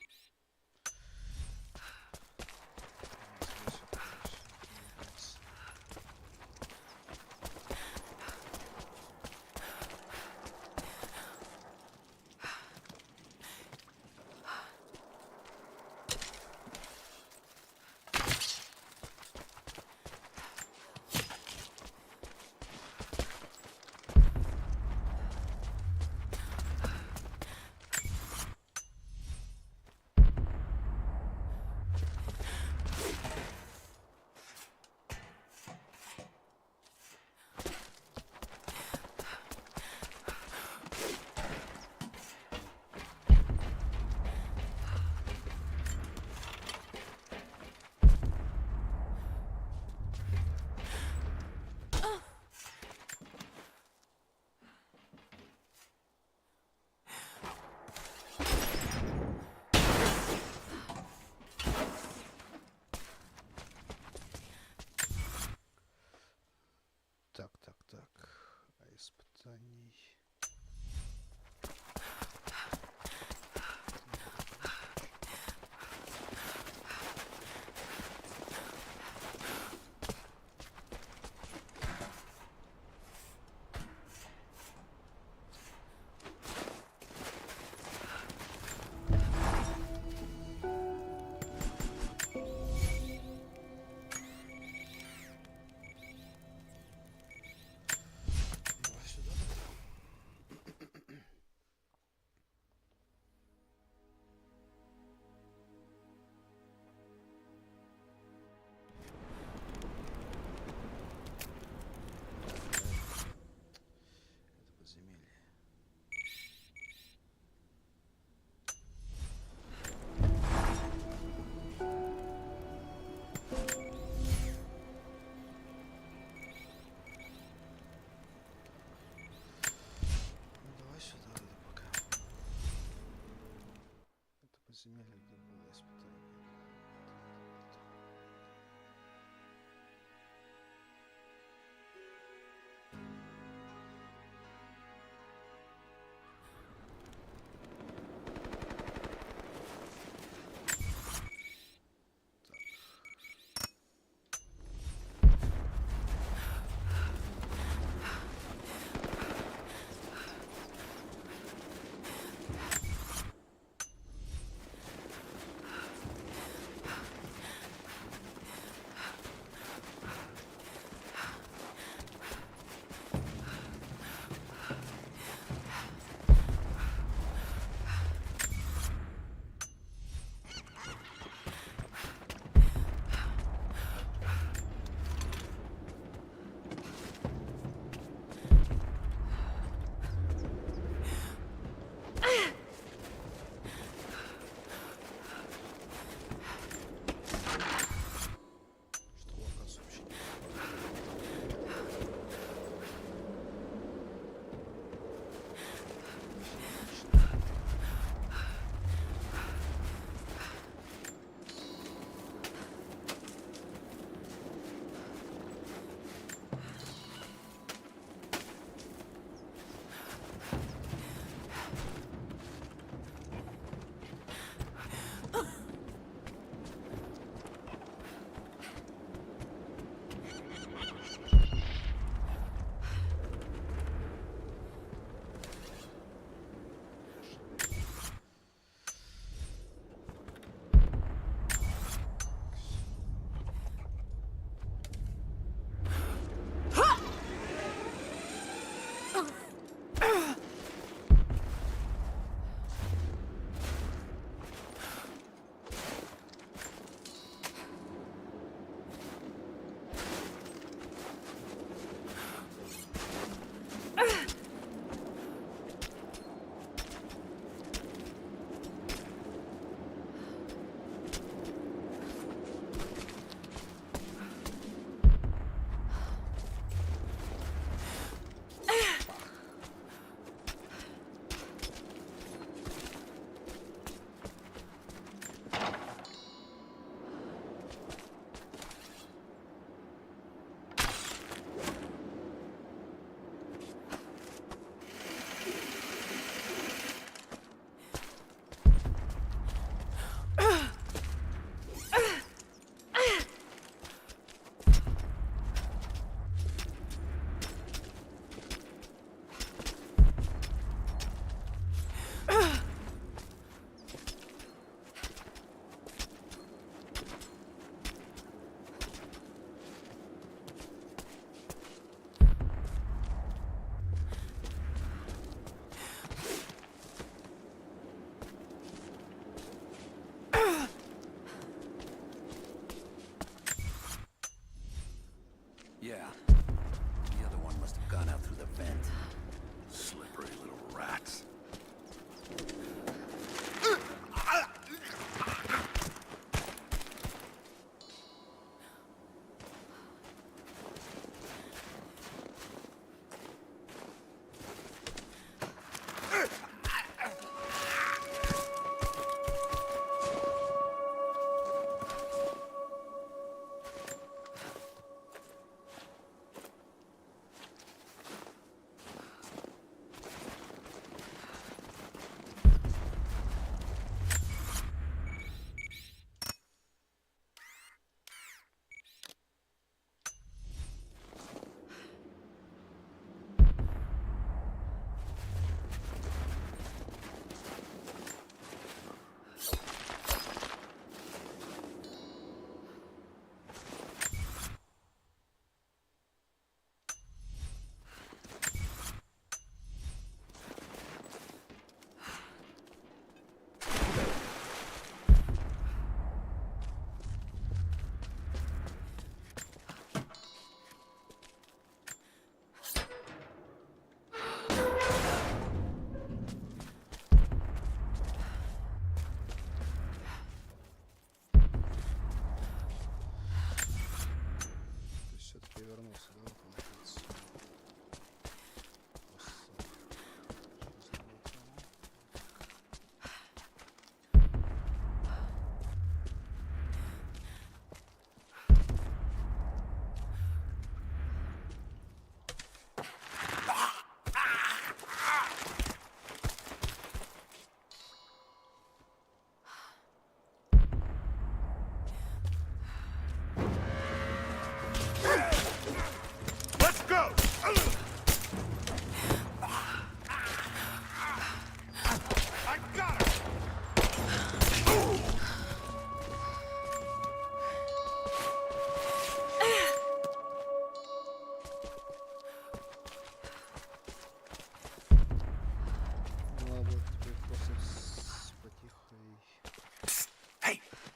[SPEAKER 12] Так. А испытаний... Подземелье, где было испытание.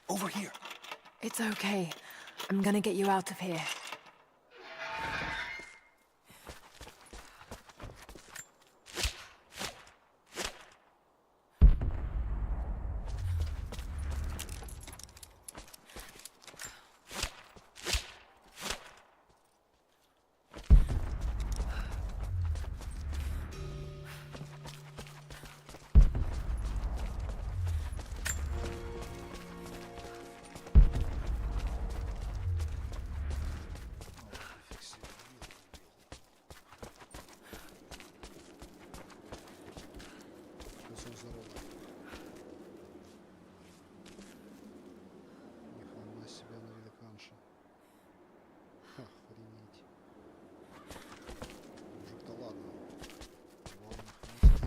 [SPEAKER 15] Over here.
[SPEAKER 6] It's okay. I'm gonna get you out of here.
[SPEAKER 12] Нихрена себе на великанша. Охренеть. Мужик-то ладно. Главное хватит.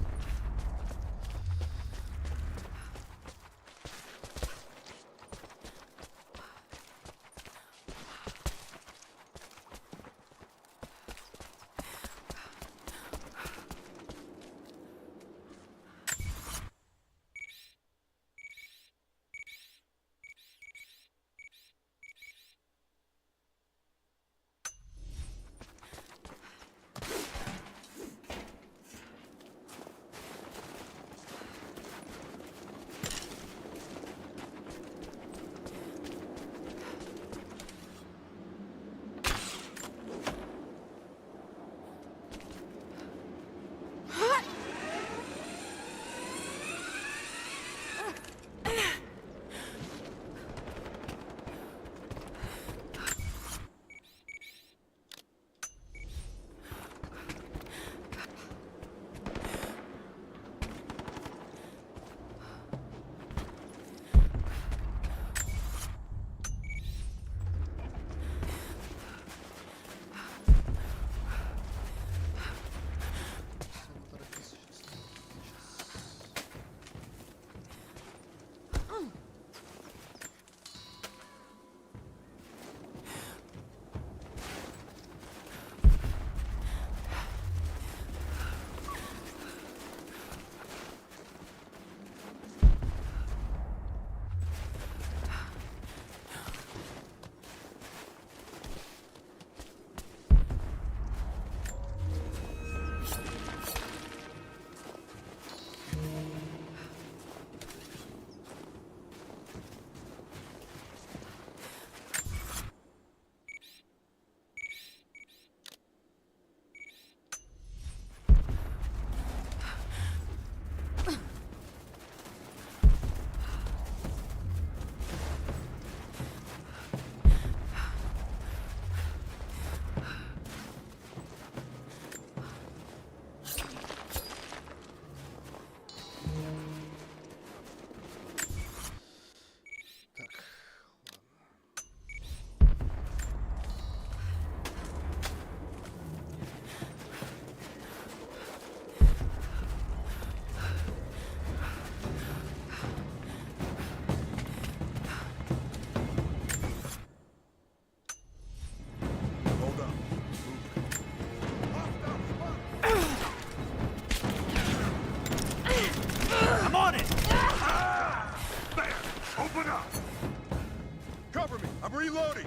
[SPEAKER 8] Reloading!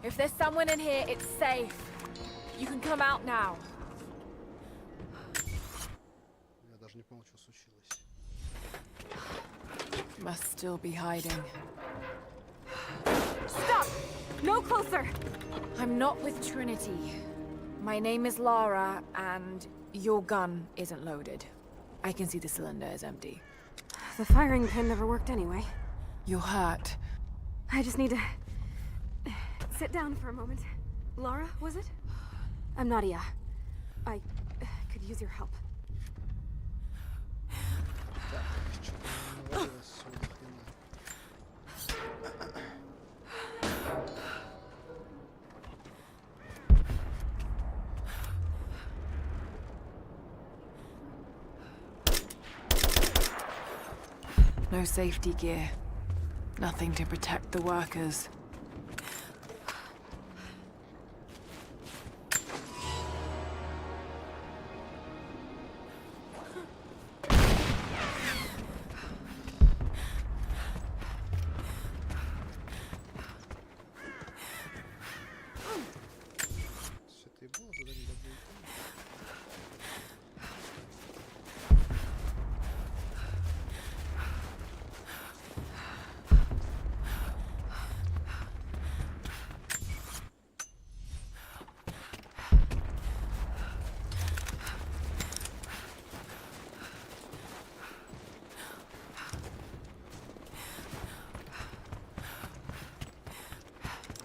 [SPEAKER 5] If there's someone in here, it's safe. You can come out now.
[SPEAKER 12] Я даже не понял, что случилось.
[SPEAKER 4] Must still be hiding.
[SPEAKER 5] Stop! No closer!
[SPEAKER 6] I'm not with Trinity. My name is Lara, and your gun isn't loaded. I can see the cylinder is empty.
[SPEAKER 5] The firing pin never worked anyway.
[SPEAKER 4] You're hurt.
[SPEAKER 5] I just need to sit down for a moment. Lara, was it? I'm Nadia. I could use your help.
[SPEAKER 4] No safety gear. Nothing to protect the workers.
[SPEAKER 12] Все это и было задание для боевика.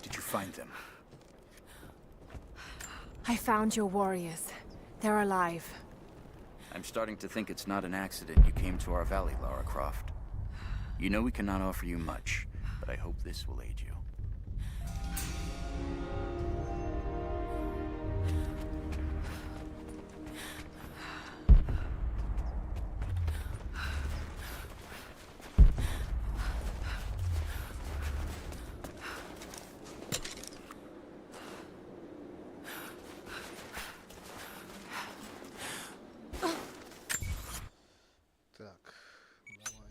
[SPEAKER 15] Did you find them?
[SPEAKER 6] I found your warriors. They're alive.
[SPEAKER 15] I'm starting to think it's not an accident you came to our valley, Lara Croft. You know we cannot offer you much, but I hope this will aid you.
[SPEAKER 12] Так, давай.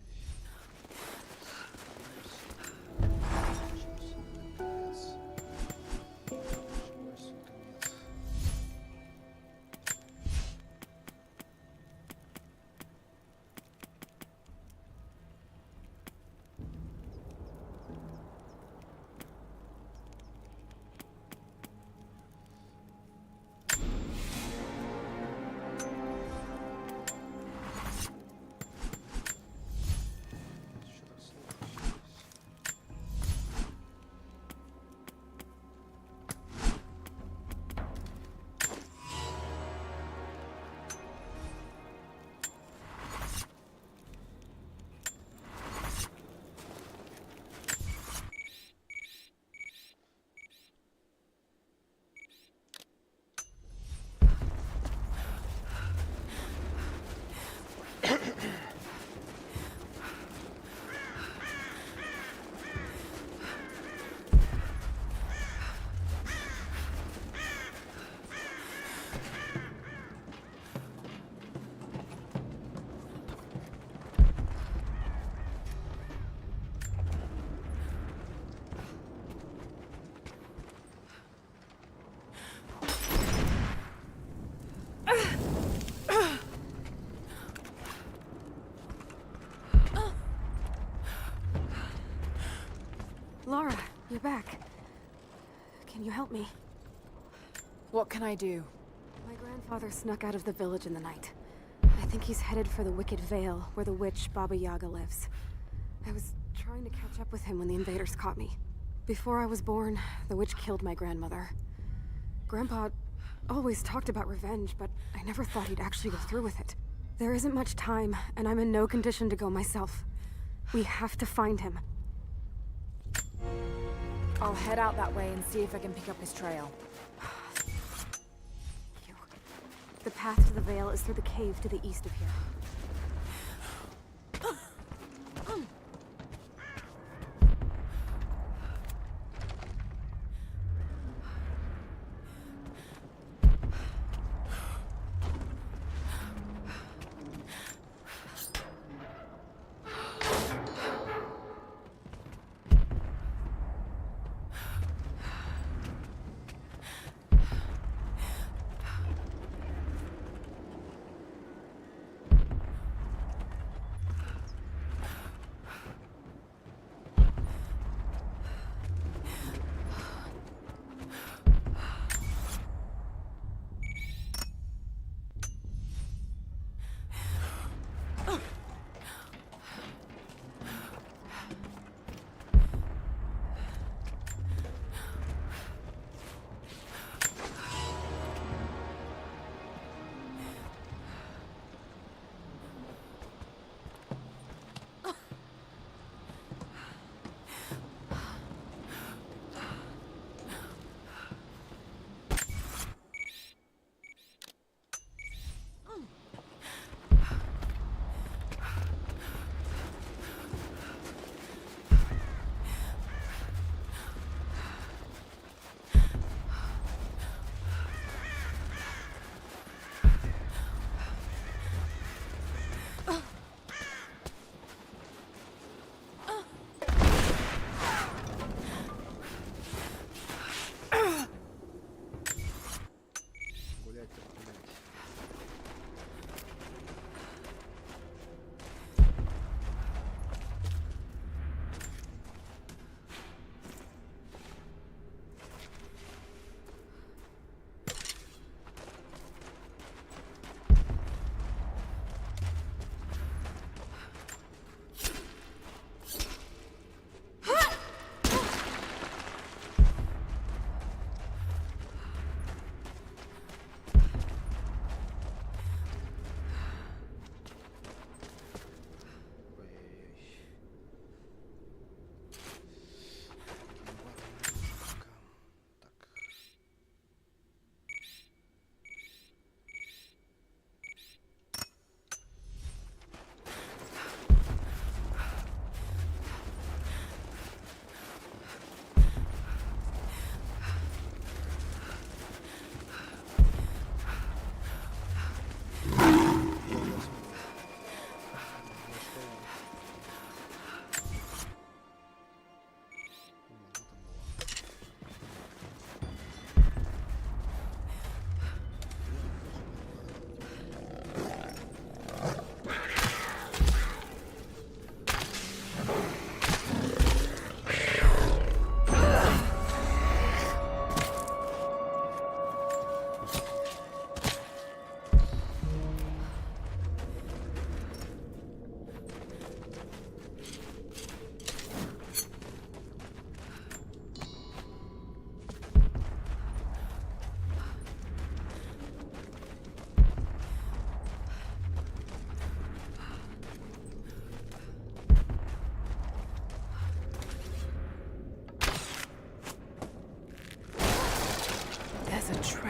[SPEAKER 5] Lara, you're back. Can you help me?
[SPEAKER 4] What can I do?
[SPEAKER 5] My grandfather snuck out of the village in the night. I think he's headed for the Wicked Vale, where the witch Baba Yaga lives. I was trying to catch up with him when the invaders caught me. Before I was born, the witch killed my grandmother. Grandpa always talked about revenge, but I never thought he'd actually go through with it. There isn't much time, and I'm in no condition to go myself. We have to find him.
[SPEAKER 6] I'll head out that way and see if I can pick up his trail.
[SPEAKER 5] The path to the Vale is through the cave to the east of here.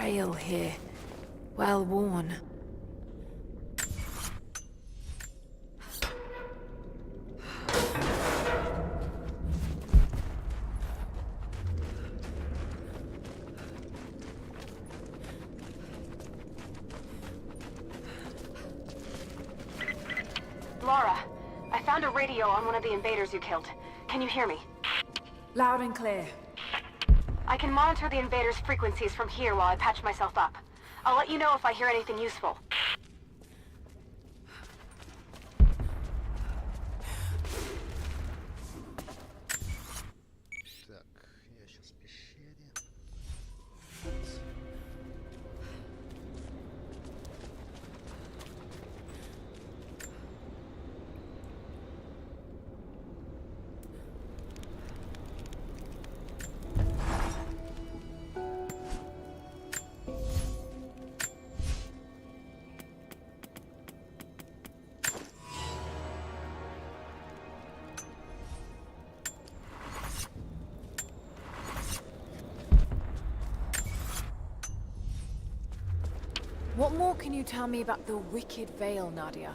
[SPEAKER 6] trail here. Well worn.
[SPEAKER 5] Lara, I found a radio on one of the invaders you killed. Can you hear me?
[SPEAKER 6] Loud and clear.
[SPEAKER 5] I can monitor the invaders' frequencies from here while I patch myself up. I'll let you know if I hear anything useful.
[SPEAKER 12] Так, я сейчас в пещере.
[SPEAKER 6] What more can you tell me about the Wicked Veil, Nadia?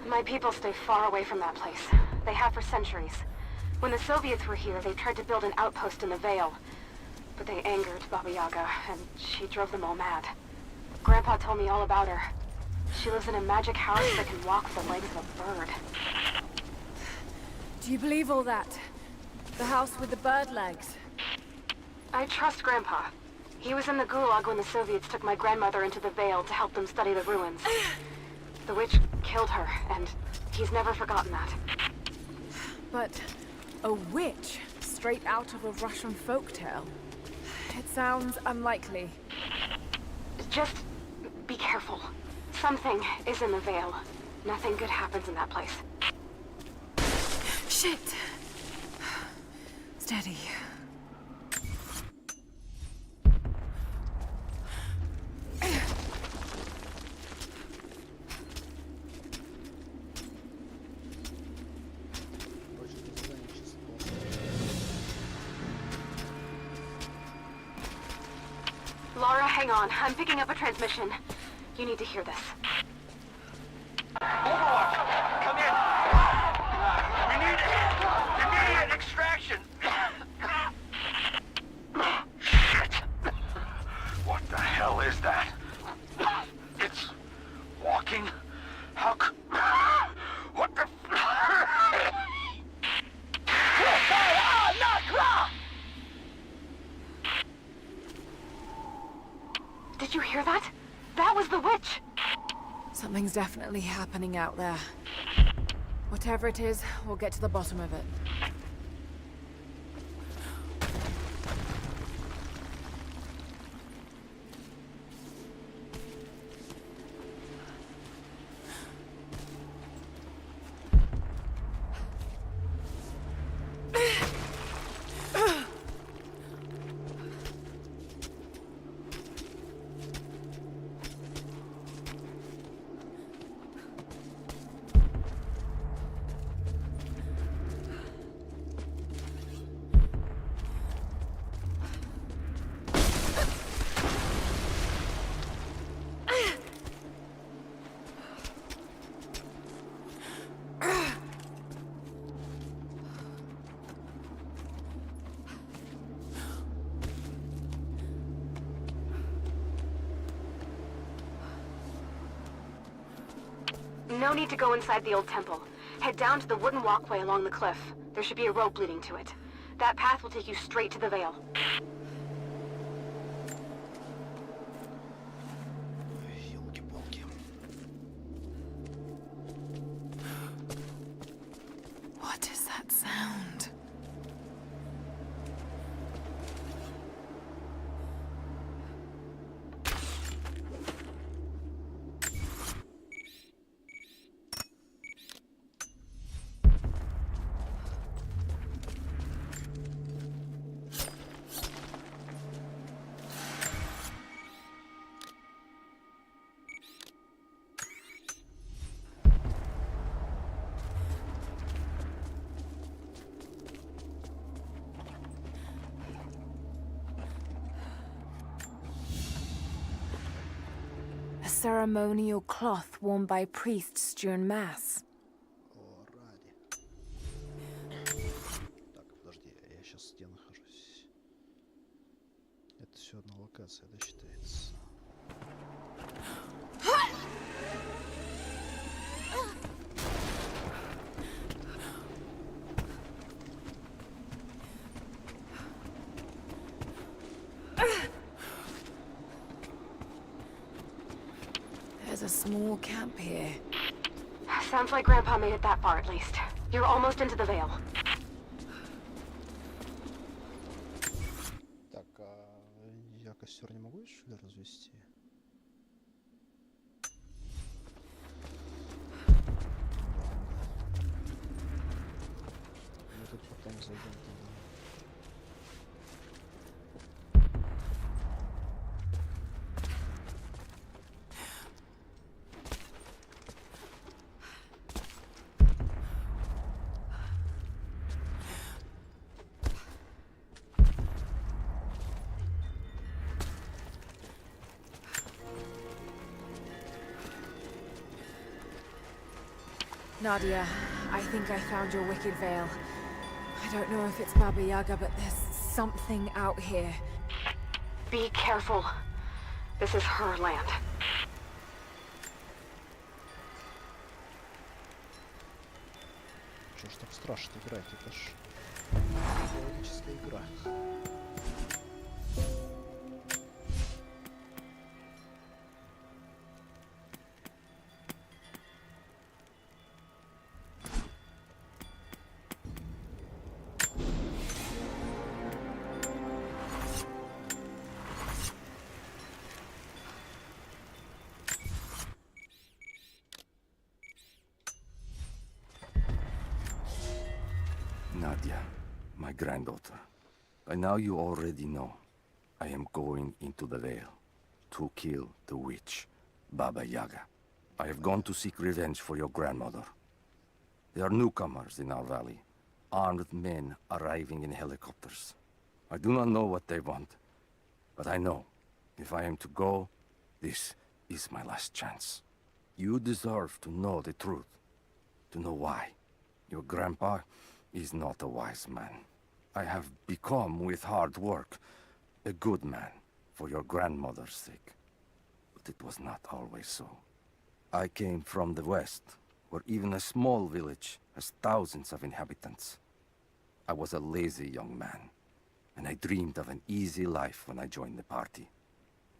[SPEAKER 5] My people stay far away from that place. They have for centuries. When the Soviets were here, they tried to build an outpost in the Veil. But they angered Baba Yaga, and she drove them all mad. Grandpa told me all about her. She lives in a magic house that can walk with the legs of a bird.
[SPEAKER 6] Do you believe all that? The house with the bird legs?
[SPEAKER 5] I trust Grandpa. He was in the Gulag when the Soviets took my grandmother into the Veil to help them study the ruins. The witch killed her, and he's never forgotten that.
[SPEAKER 6] But a witch straight out of a Russian folktale? It sounds unlikely.
[SPEAKER 5] Just be careful. Something is in the Veil. Nothing good happens in that place.
[SPEAKER 6] Shit! Steady.
[SPEAKER 5] Lara, hang on. I'm picking up a transmission. You need to hear this.
[SPEAKER 3] Overwatch, come in. We need immediate extraction. Shit. What the hell is that? It's walking. How c... What the...
[SPEAKER 5] Did you hear that? That was the witch!
[SPEAKER 6] Something's definitely happening out there. Whatever it is, we'll get to the bottom of it.
[SPEAKER 5] No need to go inside the old temple. Head down to the wooden walkway along the cliff. There should be a rope leading to it. That path will take you straight to the Veil.
[SPEAKER 12] Ёлки-палки.
[SPEAKER 6] What is that sound? ceremonial cloth worn by priests during Mass.
[SPEAKER 12] О, ради. Так, подожди, я сейчас где нахожусь? Это все одна локация, да, считается?
[SPEAKER 6] There's a small camp here.
[SPEAKER 5] Sounds like Grandpa made it that far, at least. You're almost into the Vale.
[SPEAKER 12] Так, а я костер не могу еще ли развести? Мы тут потом зайдем туда.
[SPEAKER 6] Nadia, I think I found your wicked veil. I don't know if it's Baba Yaga, but there's something out here.
[SPEAKER 5] Be careful. This is her land.
[SPEAKER 12] Чё ж так страшно играть? Это ж психологическая игра.
[SPEAKER 10] Nadia, my granddaughter. By now you already know. I am going into the Vale to kill the witch, Baba Yaga. I have gone to seek revenge for your grandmother. There are newcomers in our valley, armed men arriving in helicopters. I do not know what they want, but I know if I am to go, this is my last chance. You deserve to know the truth, to know why. Your grandpa is not a wise man. I have become, with hard work, a good man for your grandmother's sake. But it was not always so. I came from the west, where even a small village has thousands of inhabitants. I was a lazy young man, and I dreamed of an easy life when I joined the party.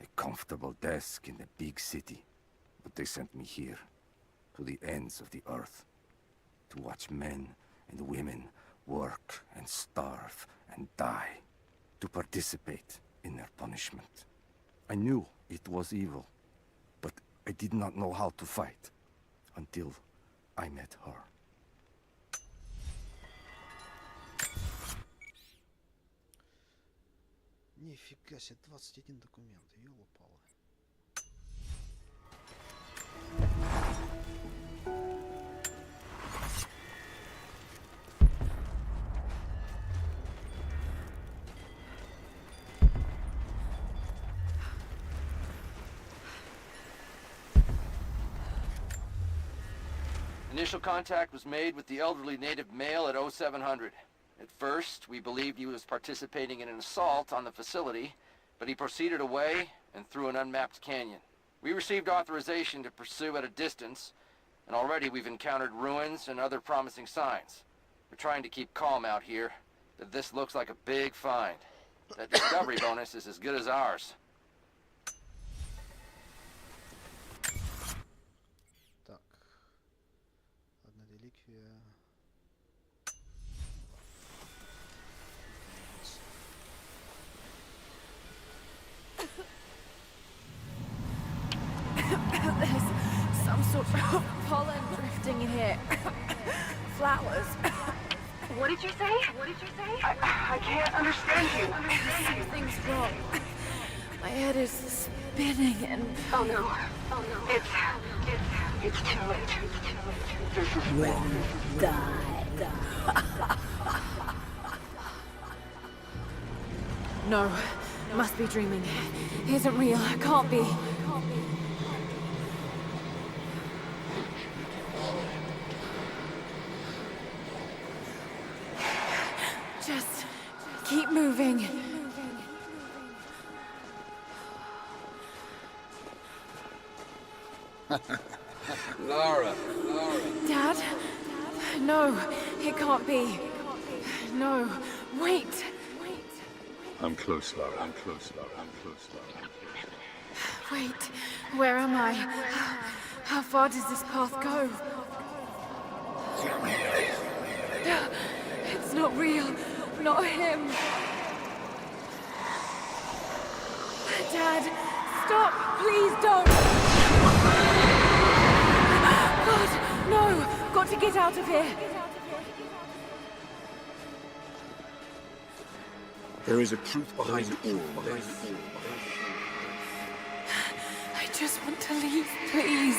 [SPEAKER 10] A comfortable desk in the big city. But they sent me here, to the ends of the earth, to watch men and women work and starve and die, to participate in their punishment. I knew it was evil, but I did not know how to fight until I met her.
[SPEAKER 12] Нифига себе, 21 документ, ёлопало.
[SPEAKER 11] Initial contact was made with the elderly native male at 0700. At first, we believed he was participating in an assault on the facility, but he proceeded away and through an unmapped canyon. We received authorization to pursue at a distance, and already we've encountered ruins and other promising signs. We're trying to keep calm out here, but this looks like a big find. That discovery bonus is as good as ours.
[SPEAKER 12] Так. Одна реликвия.
[SPEAKER 6] There's some sort of pollen drifting in here. Flowers.
[SPEAKER 5] What did you say? What did you say? I can't understand you.
[SPEAKER 6] Something's wrong. My head is spinning and...
[SPEAKER 5] Oh no. Oh no. It's too late. This is wrong.
[SPEAKER 6] No, must be dreaming. Isn't real. Can't be. Keep moving.
[SPEAKER 16] Lara.
[SPEAKER 6] Dad? No, it can't be. No, wait.
[SPEAKER 16] I'm close, Lara.
[SPEAKER 6] Wait, where am I? How far does this path go? It's not real. Not him. Dad, stop. Please don't. God, no. Got to get out of here.
[SPEAKER 16] There is a truth behind all this.
[SPEAKER 6] I just want to leave, please.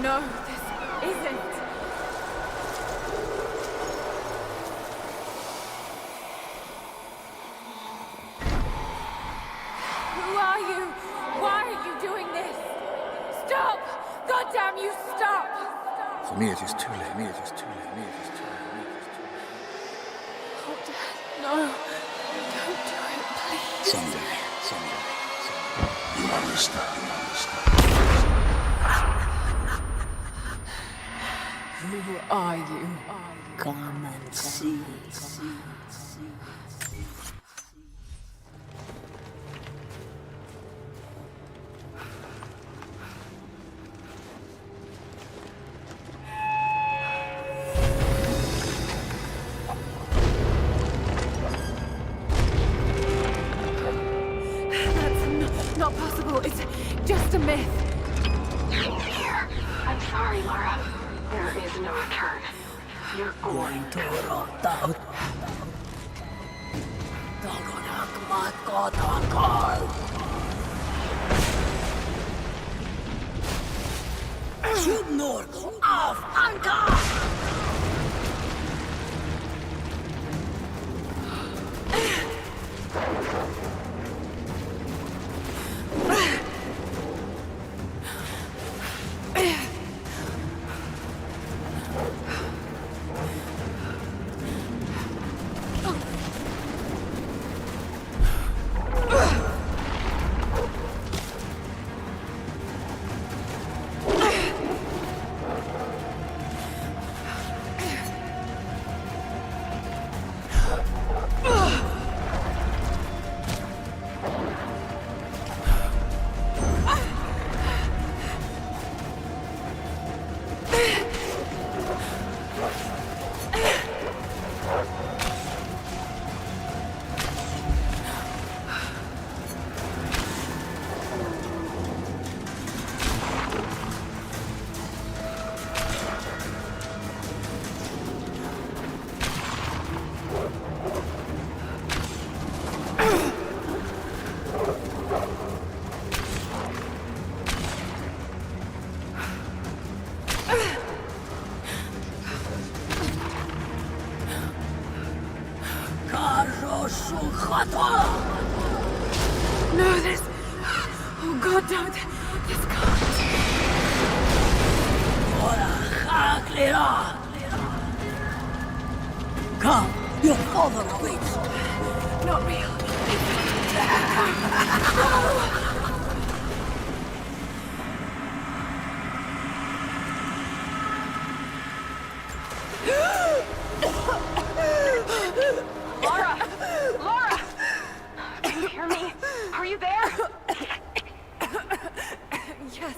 [SPEAKER 6] No, this isn't. Who are you? Why are you doing this? Stop! God damn you, stop!
[SPEAKER 16] For me, it is too late.
[SPEAKER 6] Oh, Dad, no. Don't do it, please.
[SPEAKER 16] Someday. You understand.
[SPEAKER 6] Who are you?
[SPEAKER 17] Come and see.
[SPEAKER 6] That's not possible. It's just a myth.
[SPEAKER 18] I'm sorry, Lara. There is no return. You're going
[SPEAKER 17] to rot out. Subnord auf Anker!
[SPEAKER 6] No, this... Oh, God, don't. This can't.
[SPEAKER 17] Come, your father awaits.
[SPEAKER 6] Not real.
[SPEAKER 18] Laura! Can you hear me? Are you there?
[SPEAKER 6] Yes,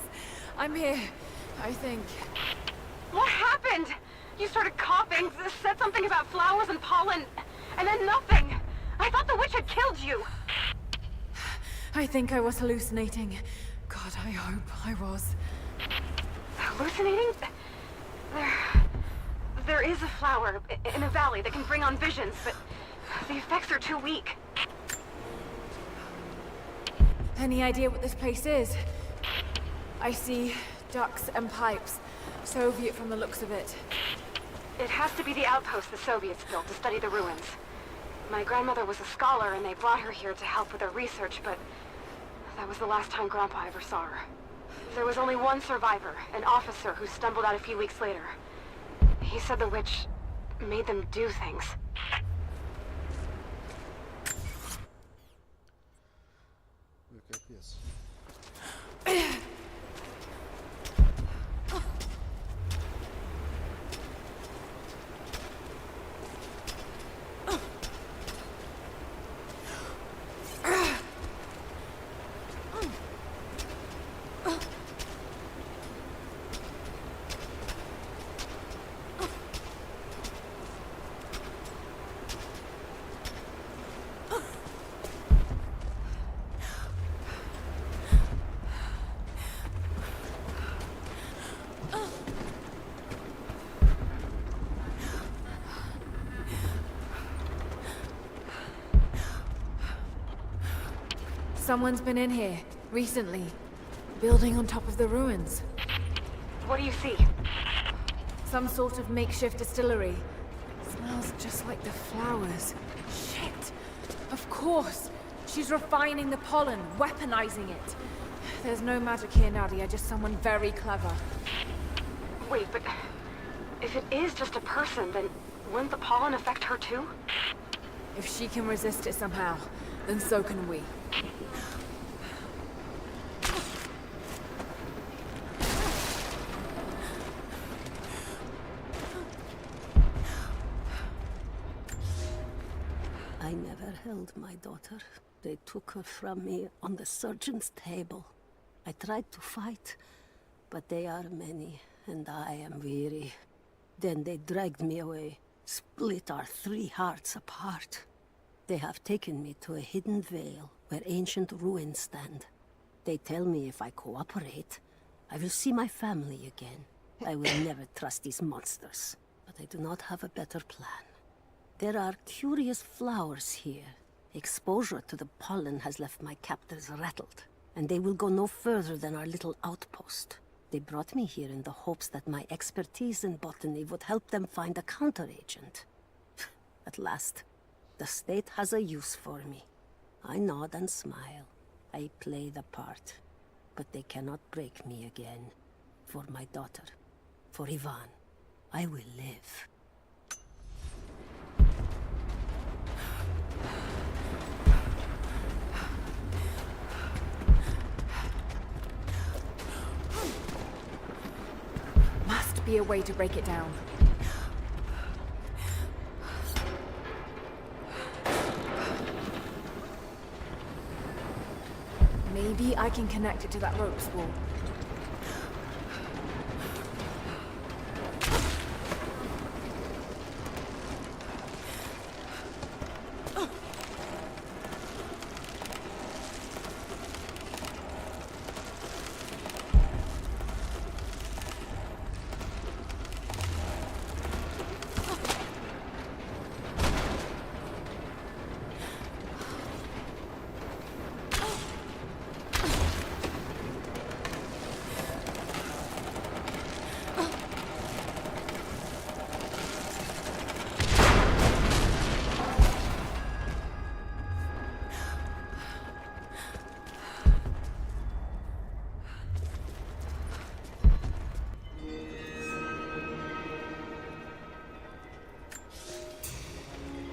[SPEAKER 6] I'm here, I think.
[SPEAKER 18] What happened? You started coughing, said something about flowers and pollen, and then nothing. I thought the witch had killed you.
[SPEAKER 6] I think I was hallucinating. God, I hope I was.
[SPEAKER 18] Hallucinating? There is a flower in a valley that can bring on visions, but the effects are too weak.
[SPEAKER 6] Any idea what this place is? I see ducts and pipes. Soviet from the looks of it.
[SPEAKER 18] It has to be the outpost the Soviets built to study the ruins. My grandmother was a scholar and they brought her here to help with her research, but that was the last time Grandpa ever saw her. There was only one survivor, an officer who stumbled out a few weeks later. He said the witch made them do things.
[SPEAKER 12] Ой, капец.
[SPEAKER 6] Someone's been in here, recently. Building on top of the ruins.
[SPEAKER 18] What do you see?
[SPEAKER 6] Some sort of makeshift distillery. Smells just like the flowers. Shit! Of course! She's refining the pollen, weaponizing it. There's no magic here, Nadia, just someone very clever.
[SPEAKER 18] Wait, but if it is just a person, then wouldn't the pollen affect her too?
[SPEAKER 6] If she can resist it somehow, then so can we.
[SPEAKER 17] I never held my daughter. They took her from me on the surgeon's table. I tried to fight, but they are many, and I am weary. Then they dragged me away, split our 3 hearts apart. They have taken me to a hidden vale where ancient ruins stand. They tell me if I cooperate, I will see my family again. I will never trust these monsters, but I do not have a better plan. There are curious flowers here. Exposure to the pollen has left my captors rattled, and they will go no further than our little outpost. They brought me here in the hopes that my expertise in botany would help them find a counteragent. At last, the state has a use for me. I nod and smile. I play the part. But they cannot break me again. For my daughter, for Ivan, I will live.
[SPEAKER 6] Must be a way to break it down. Maybe I can connect it to that rope spool.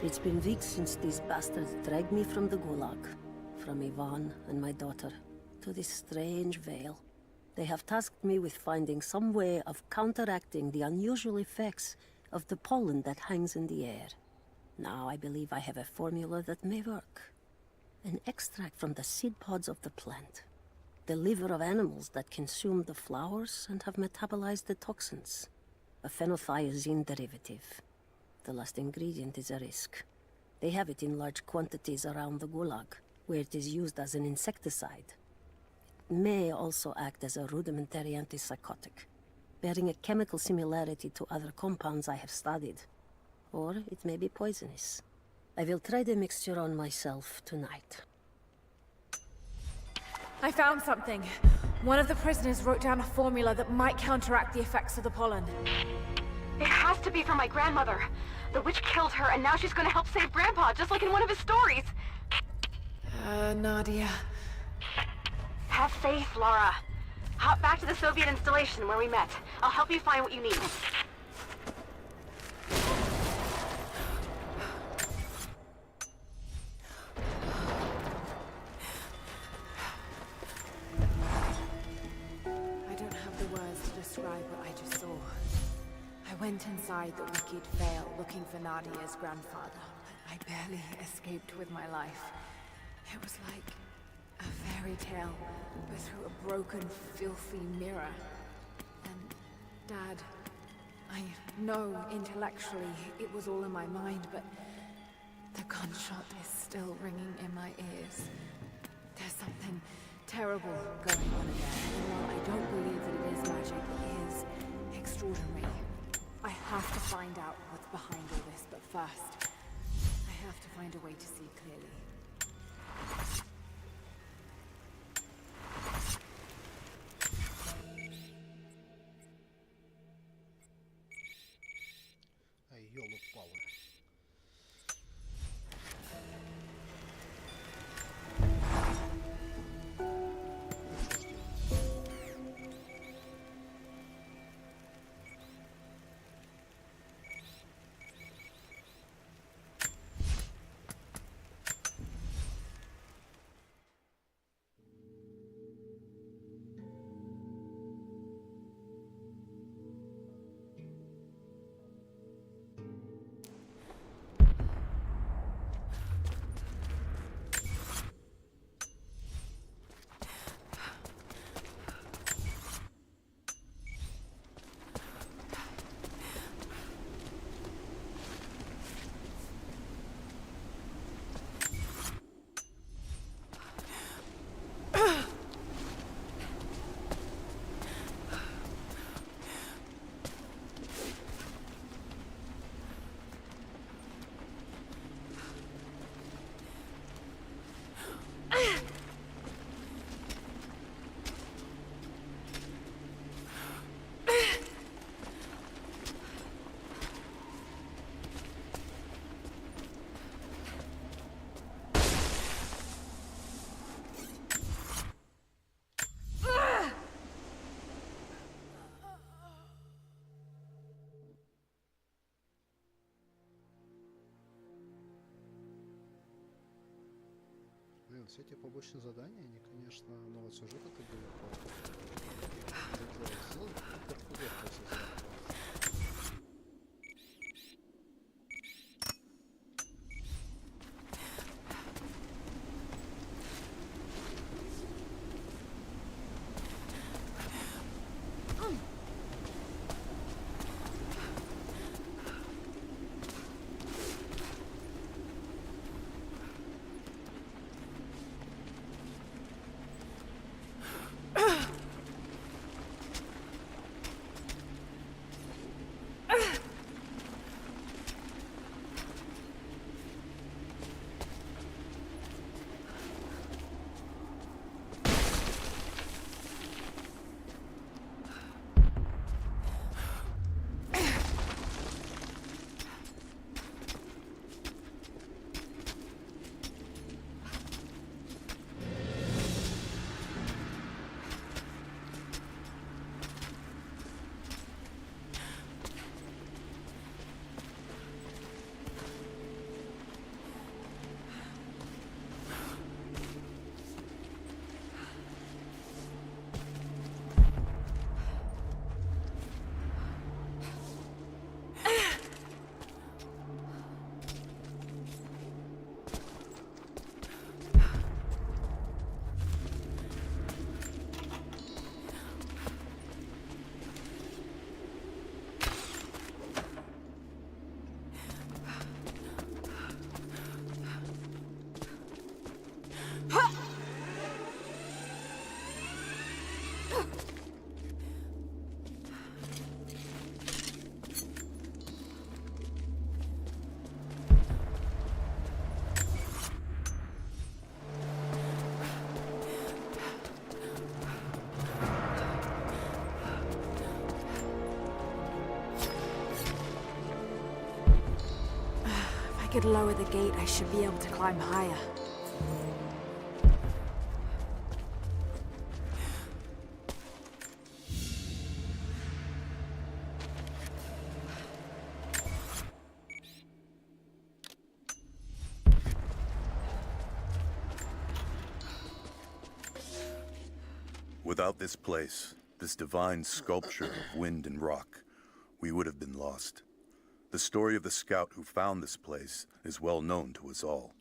[SPEAKER 17] It's been weeks since these bastards dragged me from the Gulag, from Ivan and my daughter, to this strange vale. They have tasked me with finding some way of counteracting the unusual effects of the pollen that hangs in the air. Now I believe I have a formula that may work. An extract from the seed pods of the plant. The liver of animals that consume the flowers and have metabolized the toxins. A phenothiazine derivative. The last ingredient is a risk. They have it in large quantities around the Gulag, where it is used as an insecticide. It may also act as a rudimentary antipsychotic, bearing a chemical similarity to other compounds I have studied. Or it may be poisonous. I will try the mixture on myself tonight.
[SPEAKER 6] I found something. One of the prisoners wrote down a formula that might counteract the effects of the pollen.
[SPEAKER 18] It has to be from my grandmother. The witch killed her, and now she's gonna help save Grandpa, just like in one of his stories.
[SPEAKER 6] Nadia.
[SPEAKER 18] Have faith, Laura. Hop back to the Soviet installation where we met. I'll help you find what you need.
[SPEAKER 6] I don't have the words to describe what I just saw. I went inside the wicked vale looking for Nadia's grandfather. I barely escaped with my life. It was like a fairy tale, but through a broken, filthy mirror. And Dad, I know intellectually it was all in my mind, but the gunshot is still ringing in my ears. There's something terrible going on in there, and while I don't believe that it is magic, it is extraordinary. I have to find out what's behind all this, but first, I have to find a way to see clearly.
[SPEAKER 12] Ай, ёлы-палы. Блин, все эти побочные задания, они, конечно, ну вот сюжеты-то были
[SPEAKER 6] If I could lower the gate, I should be able to climb higher.
[SPEAKER 8] Without this place, this divine sculpture of wind and rock, we would have been lost. The story of the scout who found this place is well known to us all,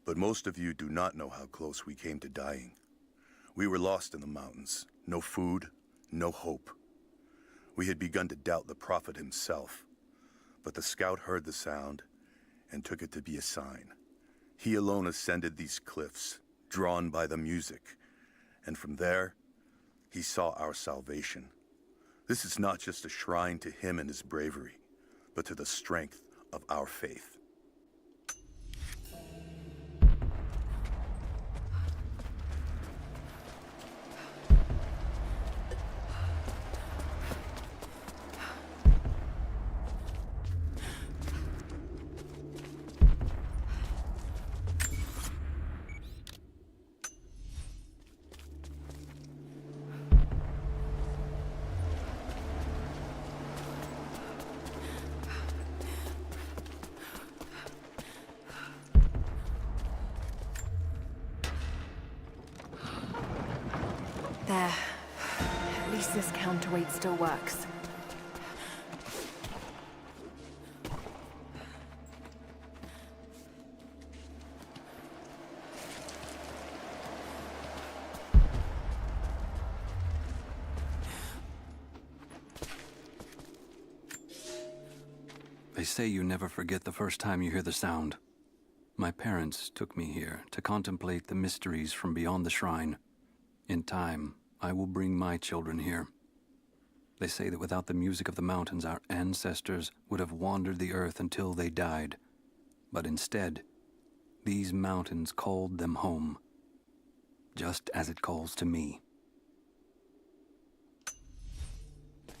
[SPEAKER 8] but most of you do not know how close we came to dying. We were lost in the mountains, no food, no hope. We had begun to doubt the prophet himself, but the scout heard the sound and took it to be a sign. He alone ascended these cliffs, drawn by the music, and from there, he saw our salvation. This is not just a shrine to him and his bravery, but to the strength of our faith.
[SPEAKER 6] There. At least this counterweight still works.
[SPEAKER 14] They say you never forget the first time you hear the sound. My parents took me here to contemplate the mysteries from beyond the shrine. In time, I will bring my children here. They say that without the music of the mountains, our ancestors would have wandered the earth until they died. But instead, these mountains called them home, just as it calls to me.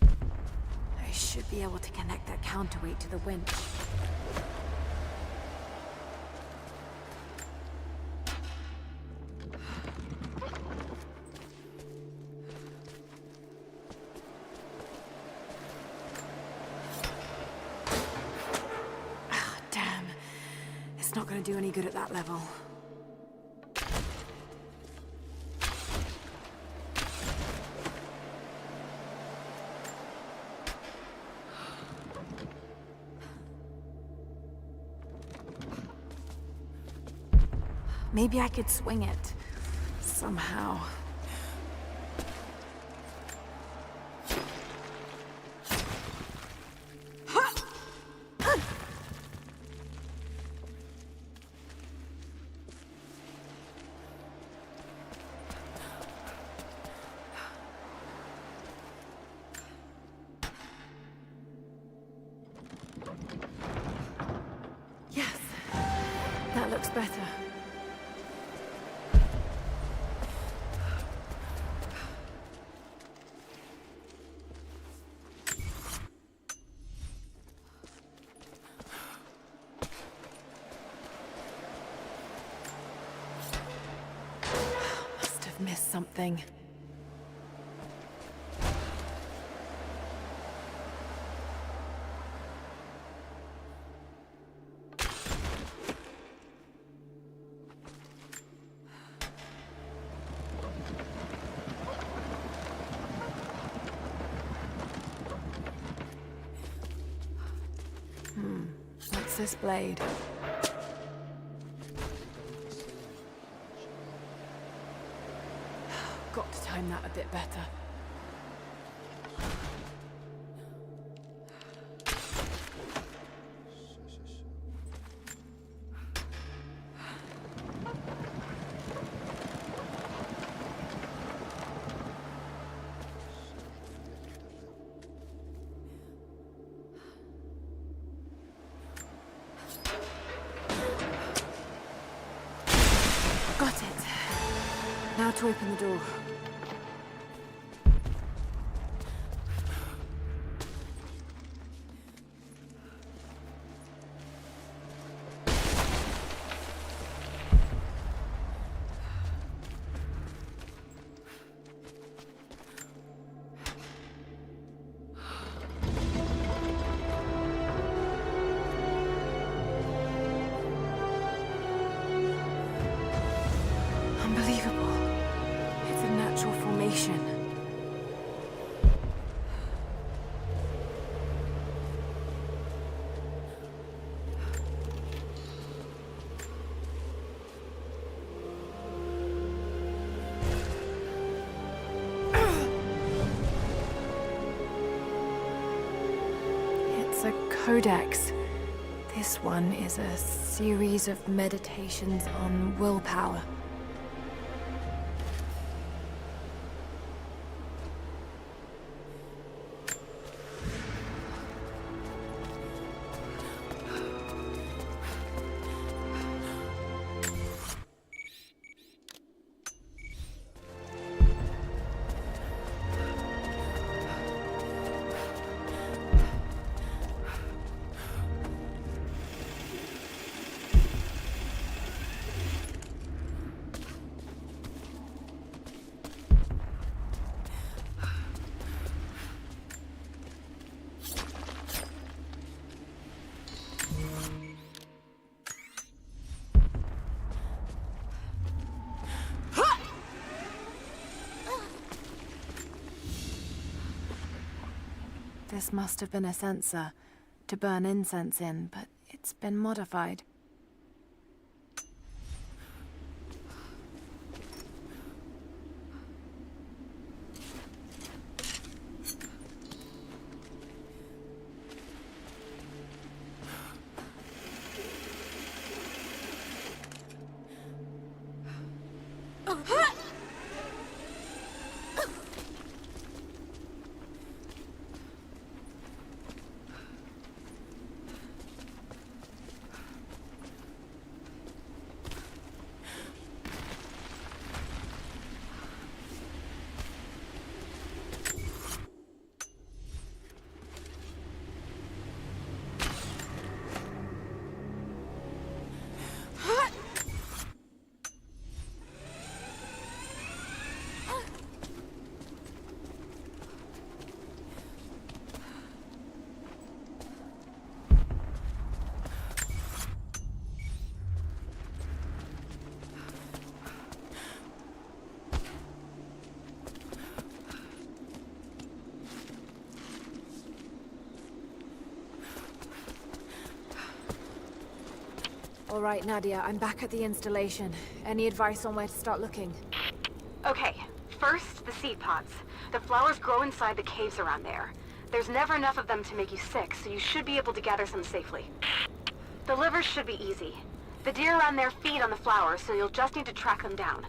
[SPEAKER 6] I should be able to connect that counterweight to the winch. It's not going to do any good at that level. Maybe I could swing it somehow. That looks better. Must have missed something. What's this blade? Got to time that a bit better. Got it. Now to open the door. Unbelievable. It's a natural It's a codex. This one is a series of meditations on willpower. This must have been a sensor to burn incense in, but it's been modified. All right, Nadia, I'm back at the installation. Any advice on where to start looking?
[SPEAKER 18] Okay, first, the seed pods. The flowers grow inside the caves around there. There's never enough of them to make you sick, so you should be able to gather some safely. The livers should be easy. The deer around there feed on the flowers, so you'll just need to track them down.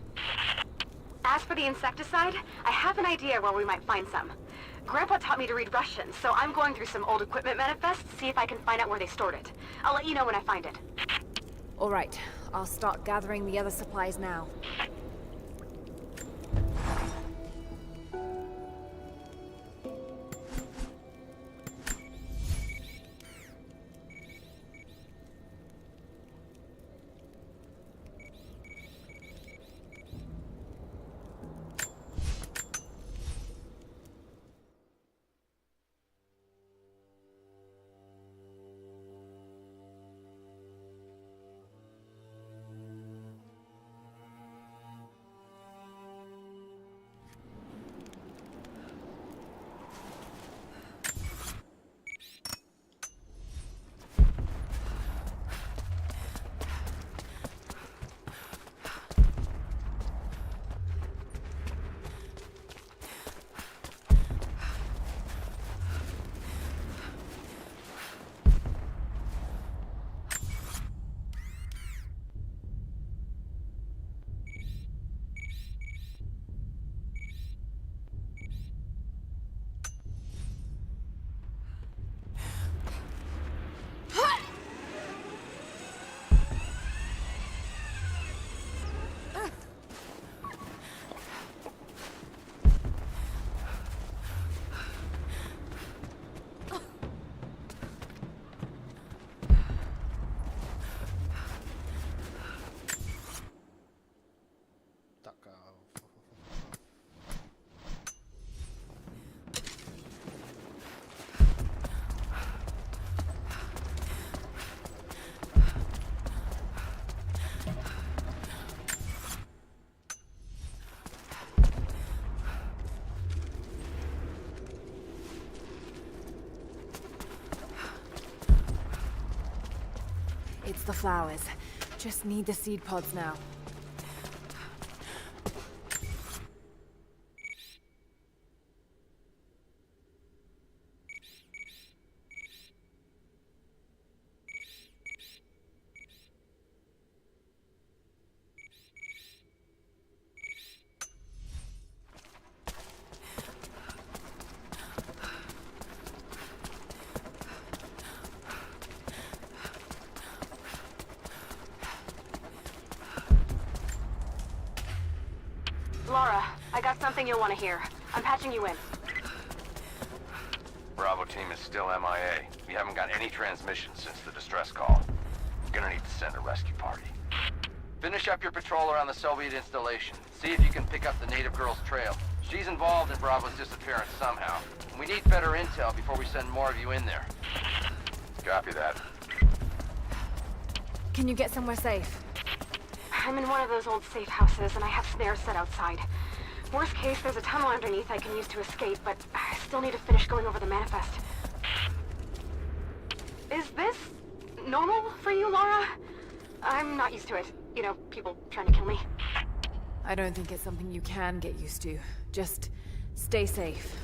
[SPEAKER 18] As for the insecticide, I have an idea where we might find some. Grandpa taught me to read Russian, so I'm going through some old equipment manifests to see if I can find out where they stored it. I'll let you know when I find it.
[SPEAKER 6] All right, I'll start gathering the other supplies now. It's the flowers. Just need the seed pods now.
[SPEAKER 18] I got something you'll want to hear. I'm patching you in.
[SPEAKER 11] Bravo team is still MIA. We haven't got any transmissions since the distress call. We're gonna need to send a rescue party. Finish up your patrol around the Soviet installation. See if you can pick up the native girl's trail. She's involved in Bravo's disappearance somehow. And we need better intel before we send more of you in there. Copy that.
[SPEAKER 6] Can you get somewhere safe?
[SPEAKER 18] I'm in one of those old safe houses, and I have snares set outside. Worst case, there's a tunnel underneath I can use to escape, but I still need to finish going over the manifest. Is this normal for you, Lara? I'm not used to it. You know, people trying to kill me.
[SPEAKER 6] I don't think it's something you can get used to. Just stay safe.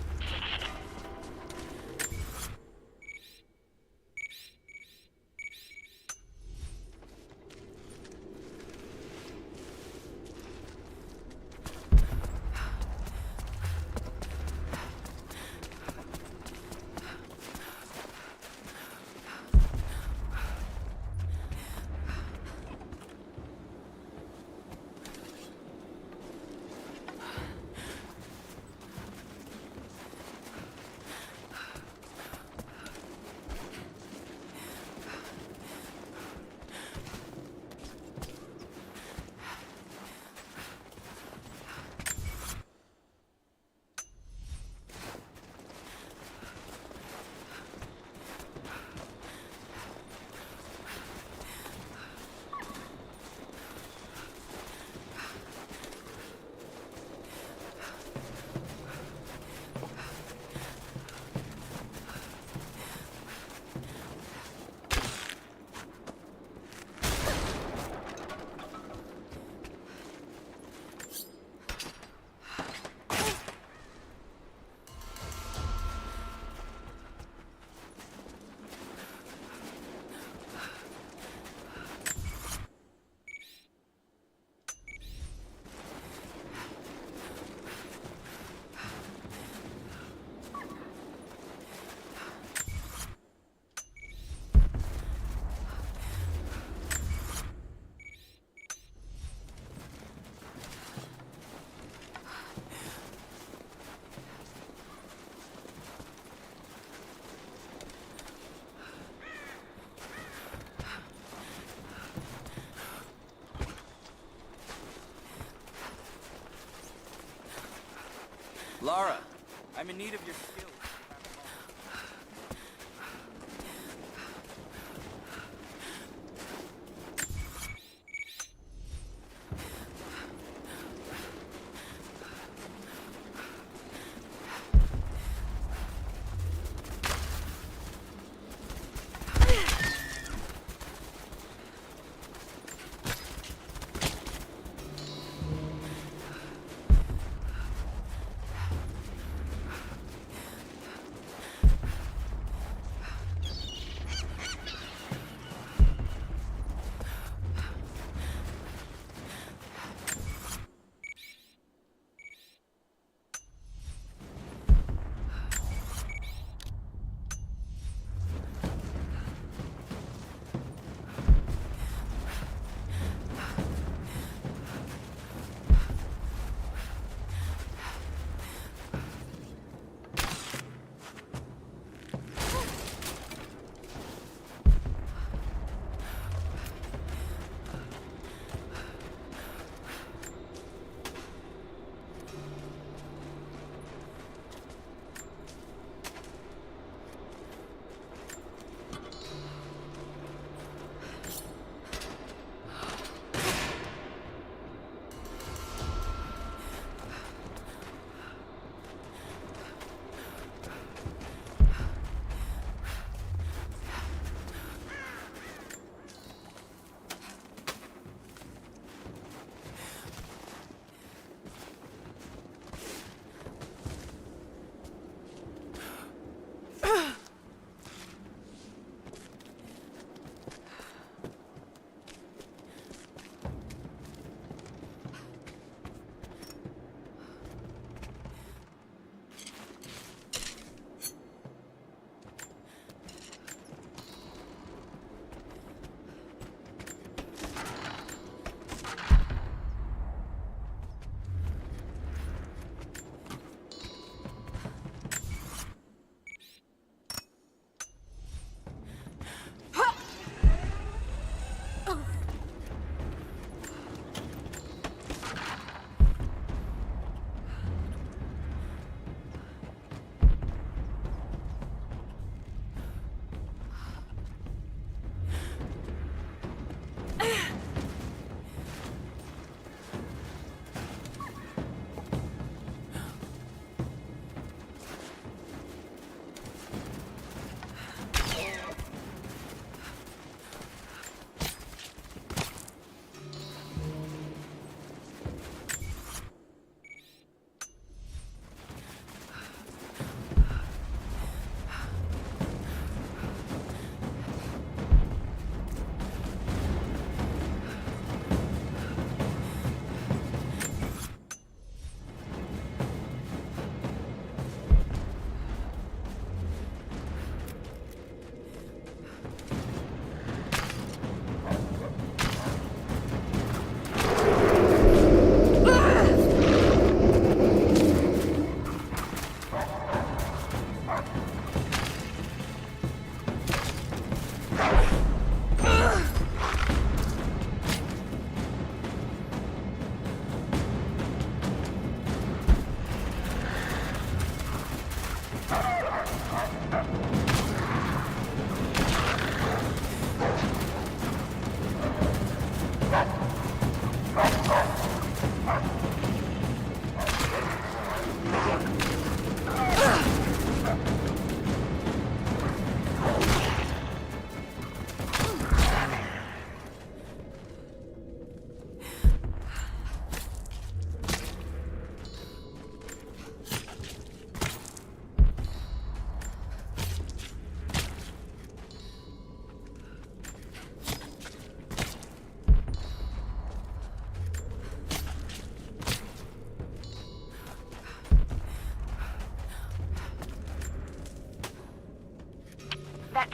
[SPEAKER 15] Lara, I'm in need of your skills.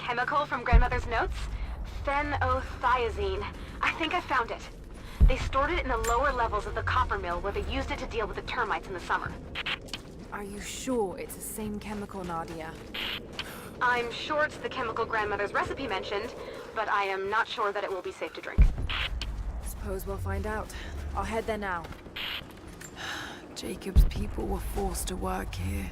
[SPEAKER 18] chemical from Grandmother's notes? Phenothiazine. I think I found it. They stored it in the lower levels of the copper mill where they used it to deal with the termites in the summer.
[SPEAKER 6] Are you sure it's the same chemical, Nadia?
[SPEAKER 18] I'm sure it's the chemical Grandmother's recipe mentioned, but I am not sure that it will be safe to drink.
[SPEAKER 6] Suppose we'll find out. I'll head there now. Jacob's people were forced to work here.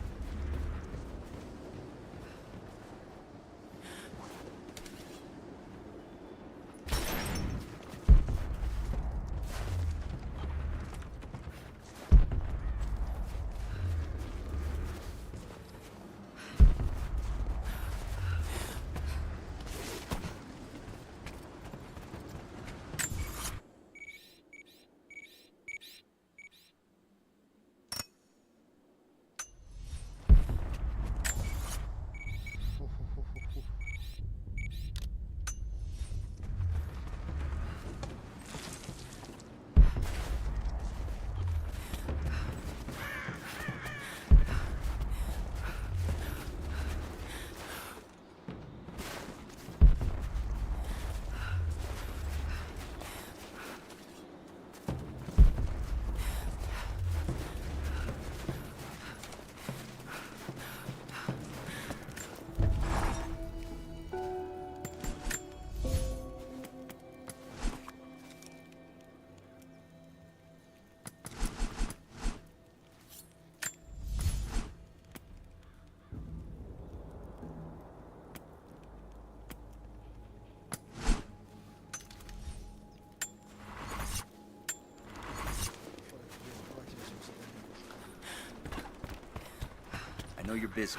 [SPEAKER 15] I know you're busy,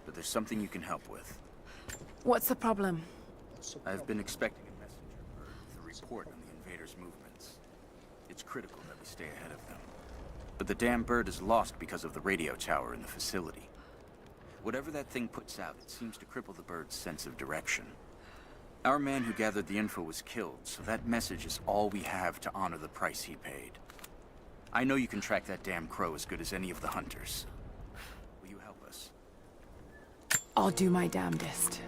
[SPEAKER 15] but there's something you can help with.
[SPEAKER 6] What's the problem?
[SPEAKER 15] I've been expecting a messenger bird with a report on the invaders' movements. It's critical that we stay ahead of them. But the damn bird is lost because of the radio tower in the facility. Whatever that thing puts out, it seems to cripple the bird's sense of direction. Our man who gathered the info was killed, so that message is all we have to honor the price he paid. I know you can track that damn crow as good as any of the hunters. Will you help us?
[SPEAKER 6] I'll do my damnedest.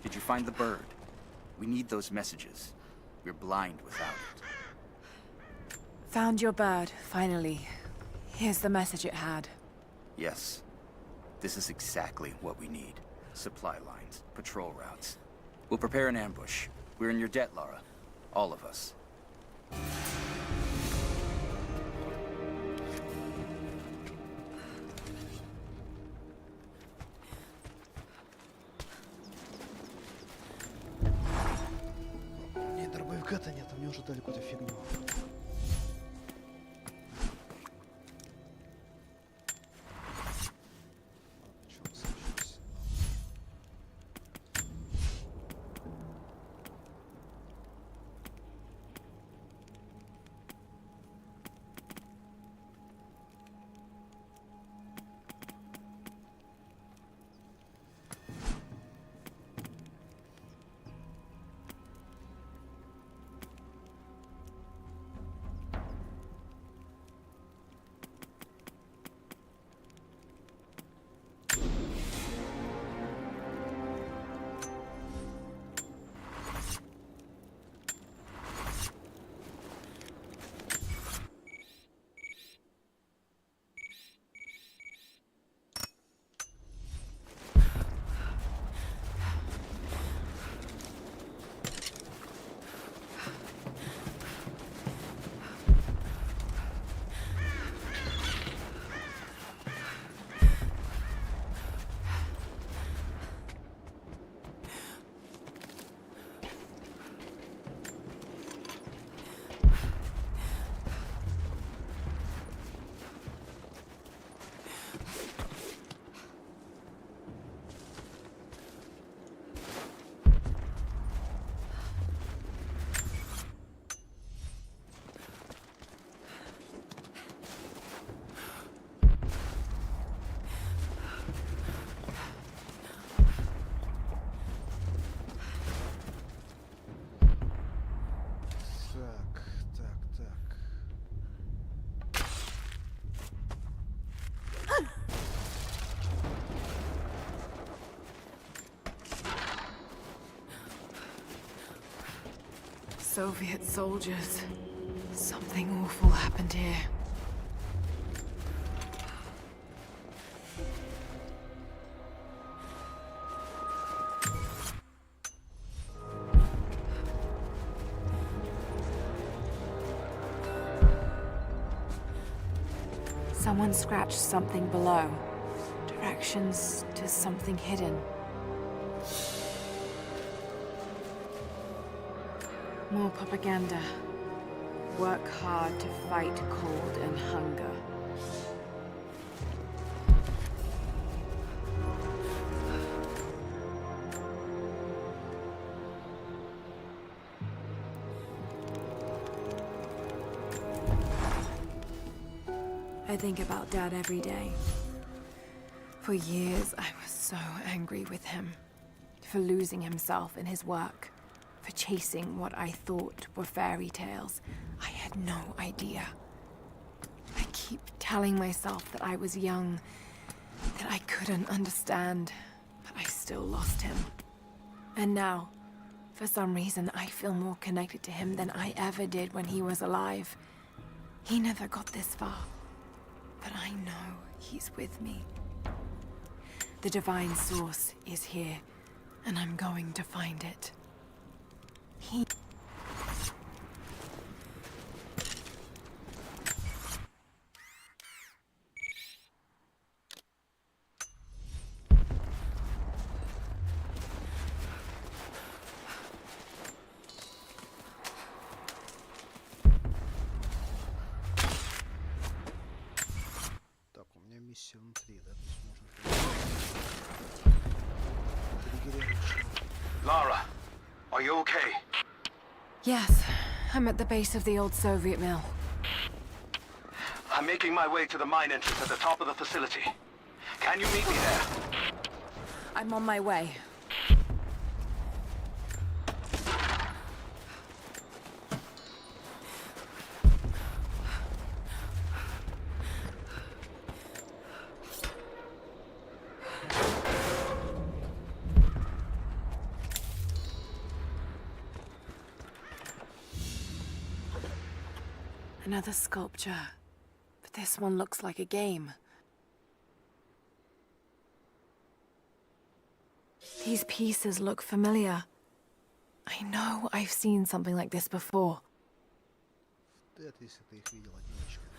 [SPEAKER 15] Did you find the bird? We need those messages. We're blind without it.
[SPEAKER 6] Found your bird, finally. Here's the message it had.
[SPEAKER 15] Yes. This is exactly what we need. Supply lines, patrol routes. We'll prepare an ambush. We're in your debt, Lara. All of us.
[SPEAKER 12] Мне дробовика-то нет, а мне уже дали какую-то фигню.
[SPEAKER 6] Soviet soldiers. Something awful happened here. Someone scratched something below. Directions to something hidden. More propaganda. Work hard to fight cold and hunger. I think about Dad every day. For years, I was so angry with him. For losing himself in his work. For chasing what I thought were fairy tales. I had no idea. I keep telling myself that I was young, that I couldn't understand, but I still lost him. And now, for some reason, I feel more connected to him than I ever did when he was alive. He never got this far. But I know he's with me. The divine source is here, and I'm going to find it. He...
[SPEAKER 12] Миссия внутри, да? Можно...
[SPEAKER 3] Lara, are you okay?
[SPEAKER 6] Yes, I'm at the base of the old Soviet mill.
[SPEAKER 3] I'm making my way to the mine entrance at the top of the facility. Can you meet me there?
[SPEAKER 6] I'm on my way. Another sculpture, but this one looks like a game. These pieces look familiar. I know I've seen something like this before.
[SPEAKER 12] Это если ты их видел одиночками.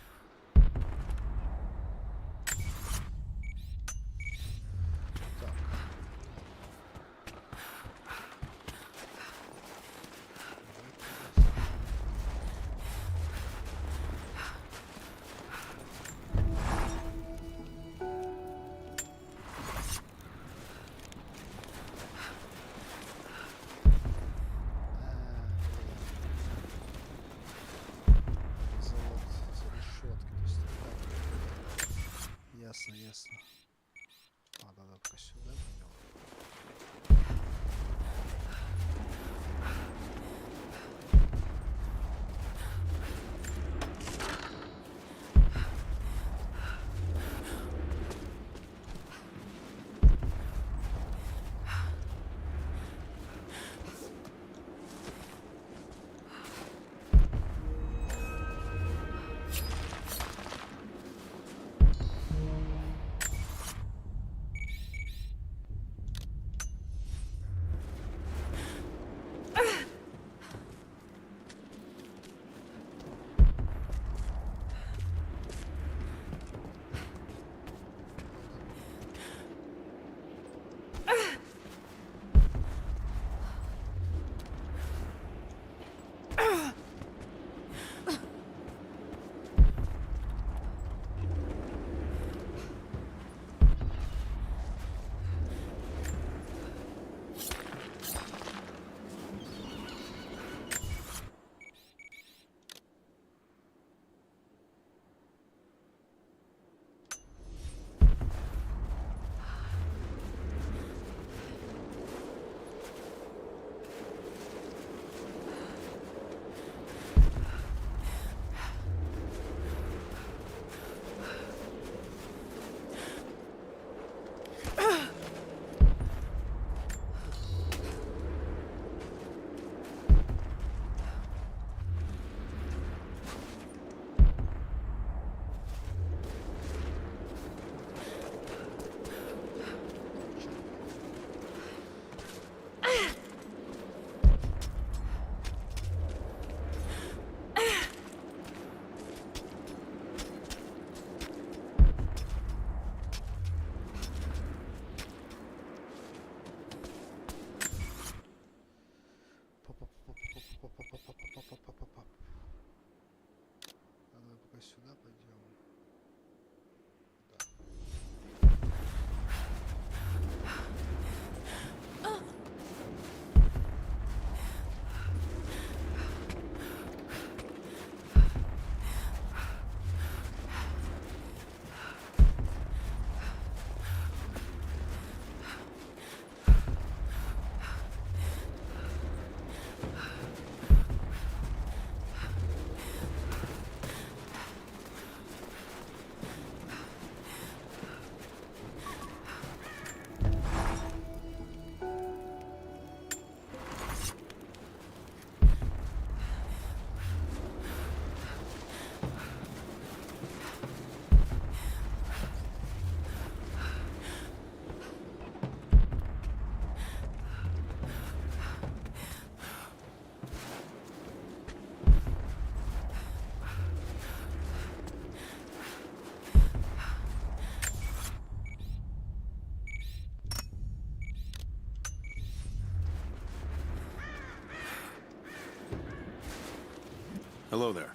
[SPEAKER 7] Hello there.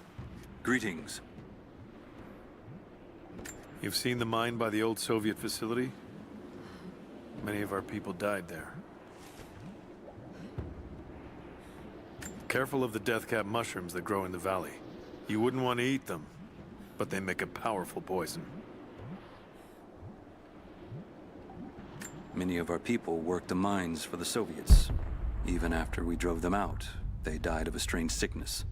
[SPEAKER 14] Greetings.
[SPEAKER 7] You've seen the mine by the old Soviet facility? Many of our people died there. Careful of the death-cap mushrooms that grow in the valley. You wouldn't want to eat them, but they make a powerful poison.
[SPEAKER 14] Many of our people worked the mines for the Soviets. Even after we drove them out, they died of a strange sickness.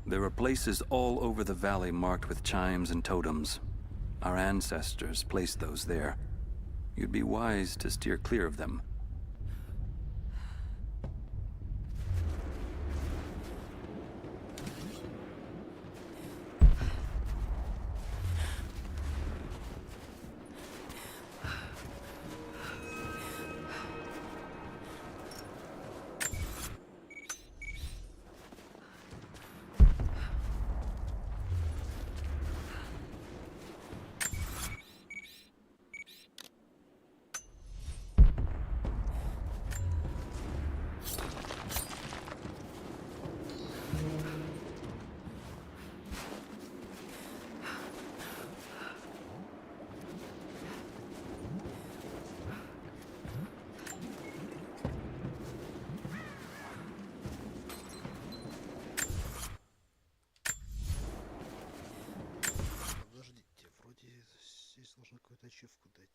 [SPEAKER 14] There are places all over the valley marked with chimes and totems. Our ancestors placed those there. You'd be wise to steer clear of them.
[SPEAKER 12] Здесь нужно какую-то ачивку дать.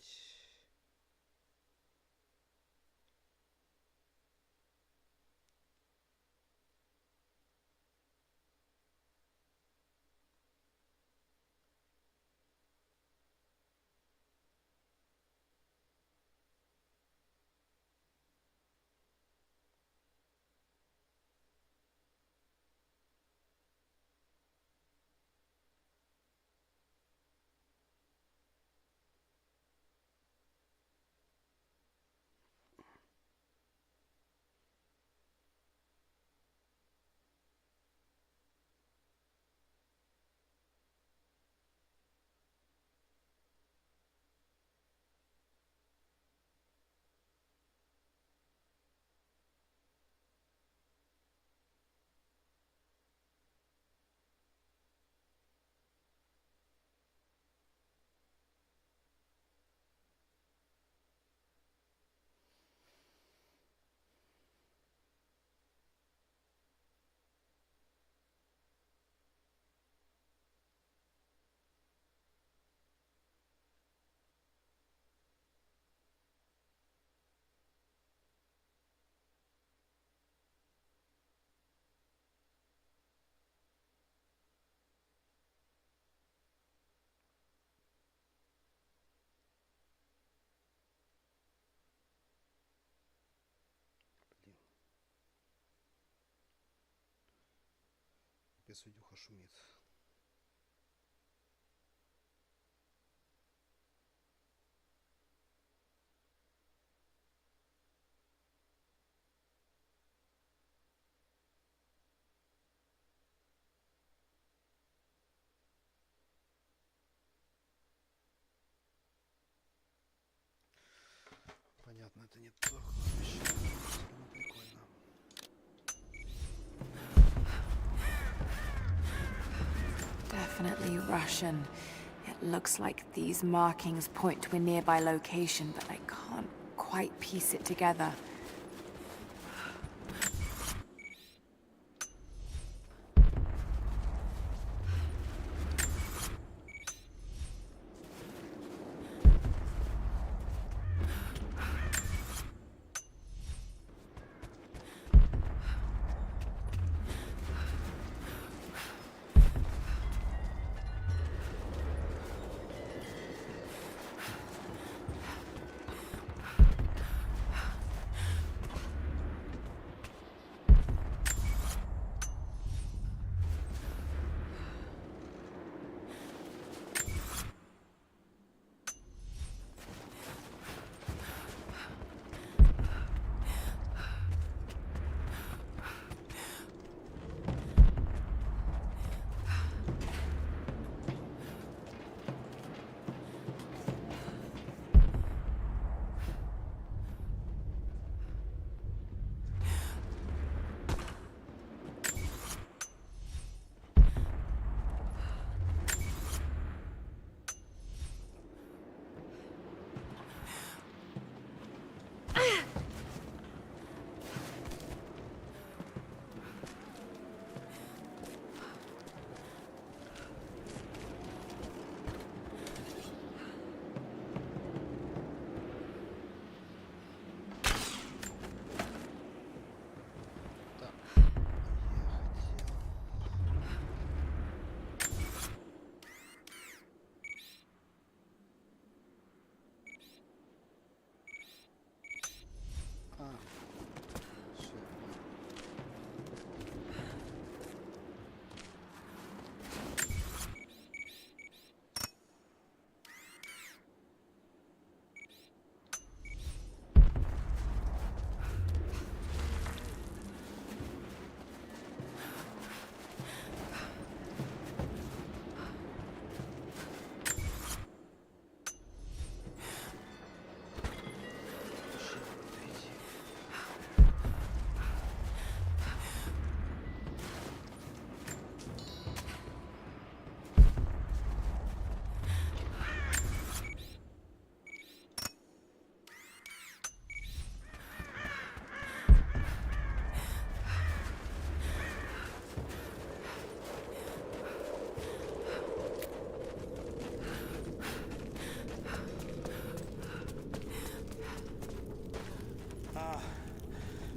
[SPEAKER 12] Видюха шумит. Понятно, это не то кладбище. Но прикольно.
[SPEAKER 6] Definitely Russian. It looks like these markings point to a nearby location, but I can't quite piece it together.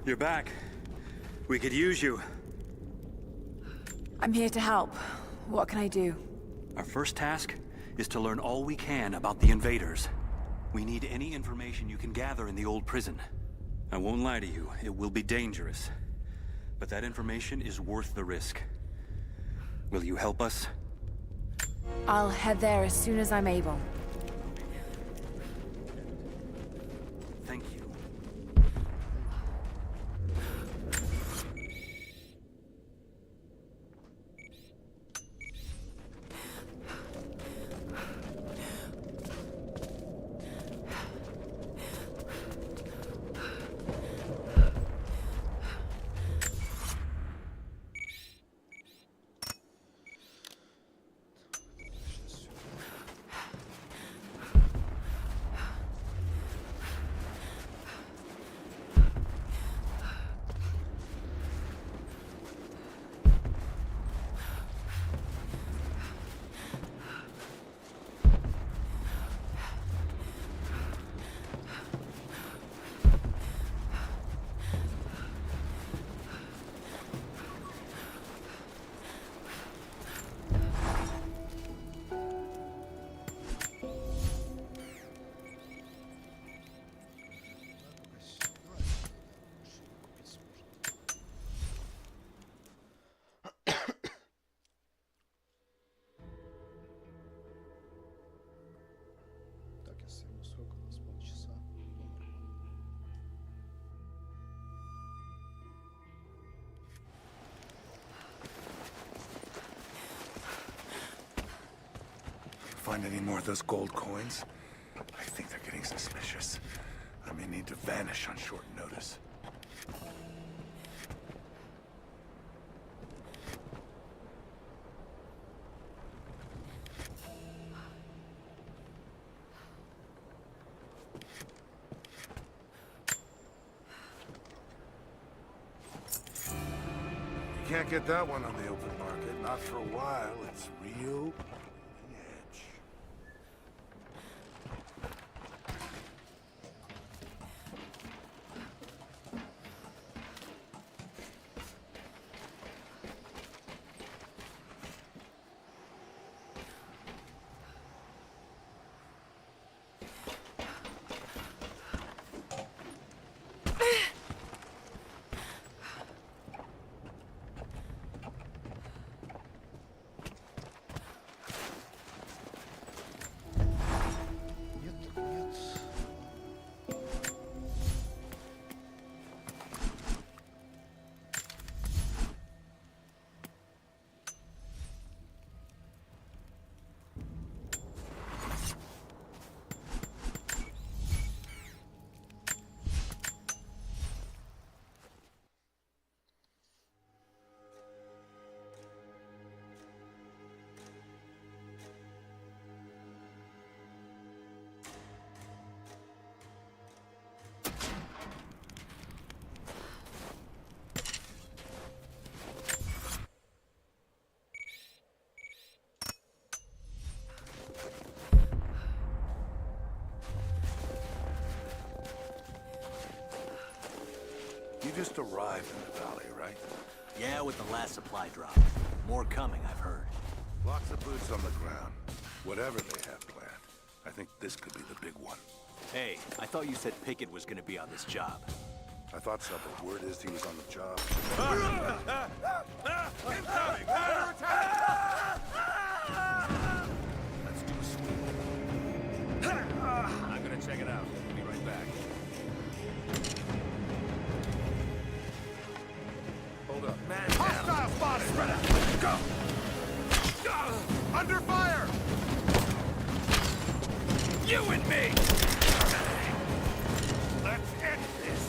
[SPEAKER 14] You're back. We could use you.
[SPEAKER 6] I'm here to help. What can I do?
[SPEAKER 14] Our first task is to learn all we can about the invaders. We need any information you can gather in the old prison. I won't lie to you, it will be dangerous. But that information is worth the risk. Will you help us?
[SPEAKER 6] I'll head there as soon as I'm able.
[SPEAKER 14] Thank you.
[SPEAKER 12] Так, я сниму срок, у нас полчаса.
[SPEAKER 16] Find any more of those gold coins? I think they're getting suspicious. I may need to vanish on short notice.
[SPEAKER 7] You can't get that one on the open market, not for a while. It's real edge. You just arrived in the valley, right?
[SPEAKER 19] Yeah, with the last supply drop. More coming, I've heard.
[SPEAKER 7] Lots of boots on the ground. Whatever they have planned. I think this could be the big one.
[SPEAKER 19] Hey, I thought you said Pickett was gonna be on this job.
[SPEAKER 7] I thought so, but word is he was on the job.
[SPEAKER 3] Incoming!
[SPEAKER 19] Let's do a sweep.
[SPEAKER 3] I'm gonna check it out. Be right back.
[SPEAKER 7] Hold up.
[SPEAKER 3] Man, hostile spotted! Spread out! Go! Under fire! You and me! Let's end this!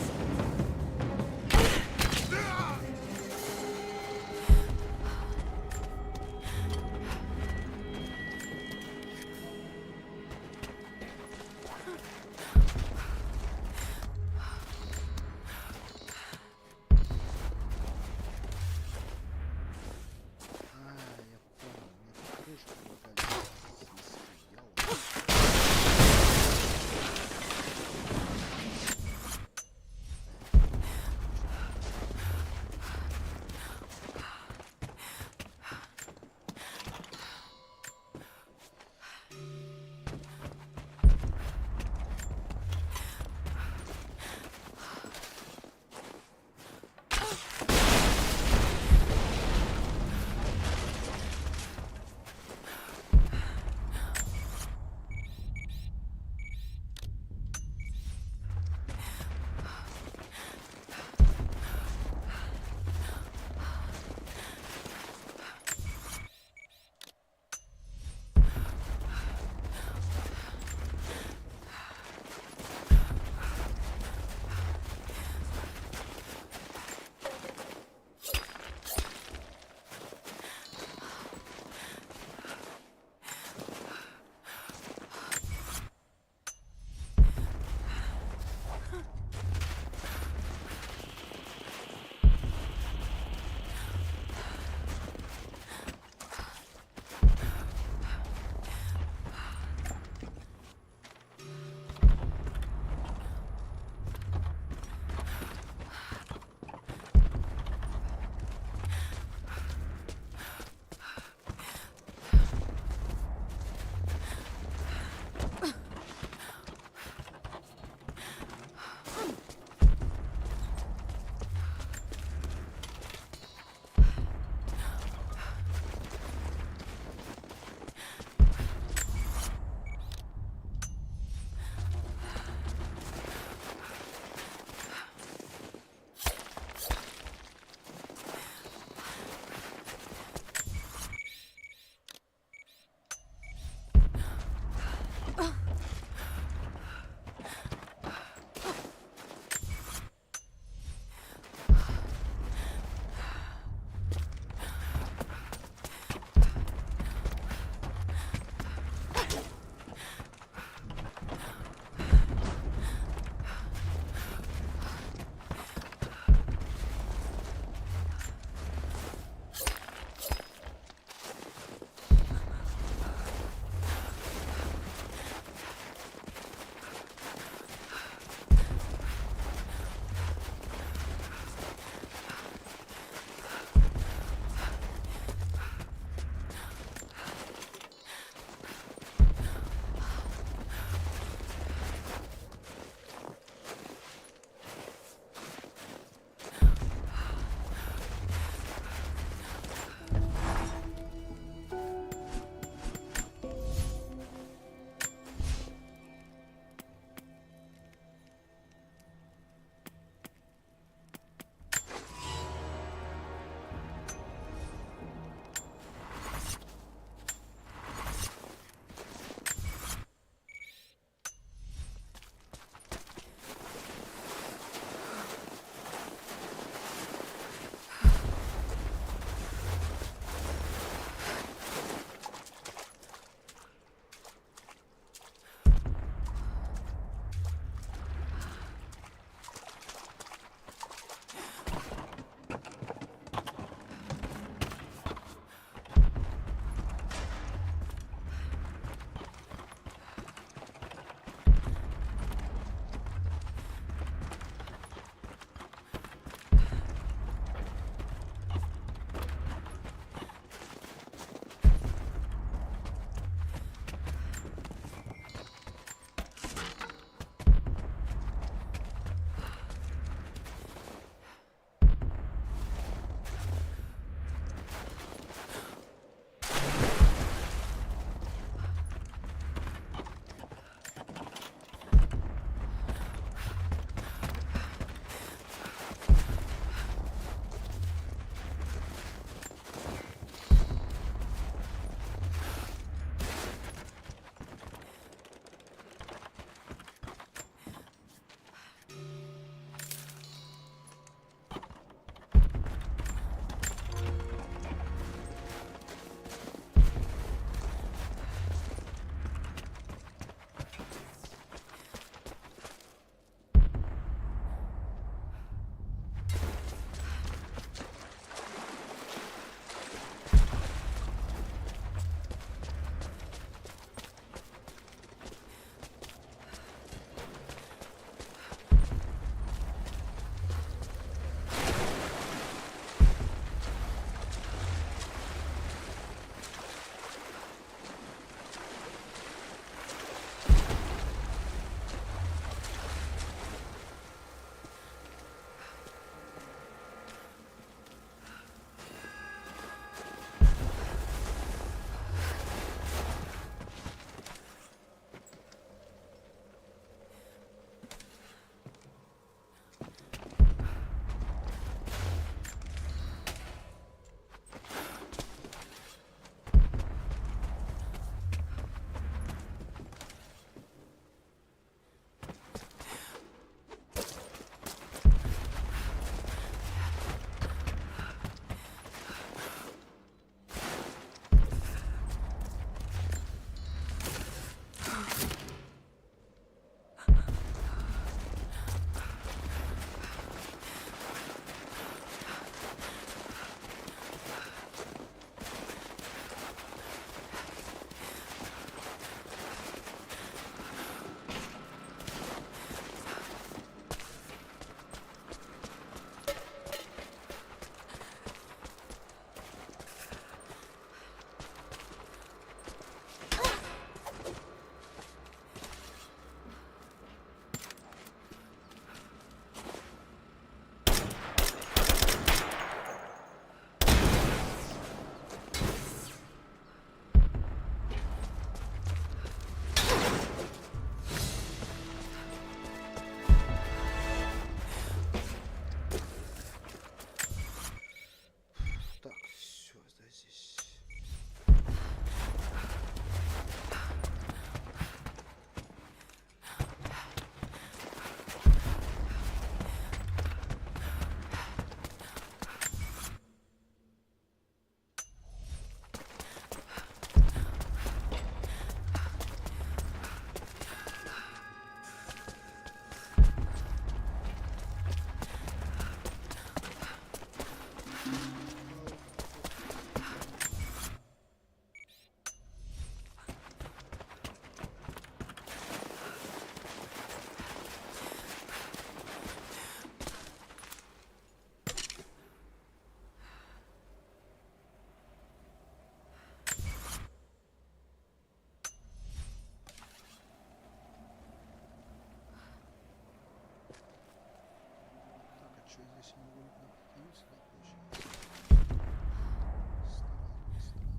[SPEAKER 12] ничего здесь не могу находиться, да, получается. Странно, странно.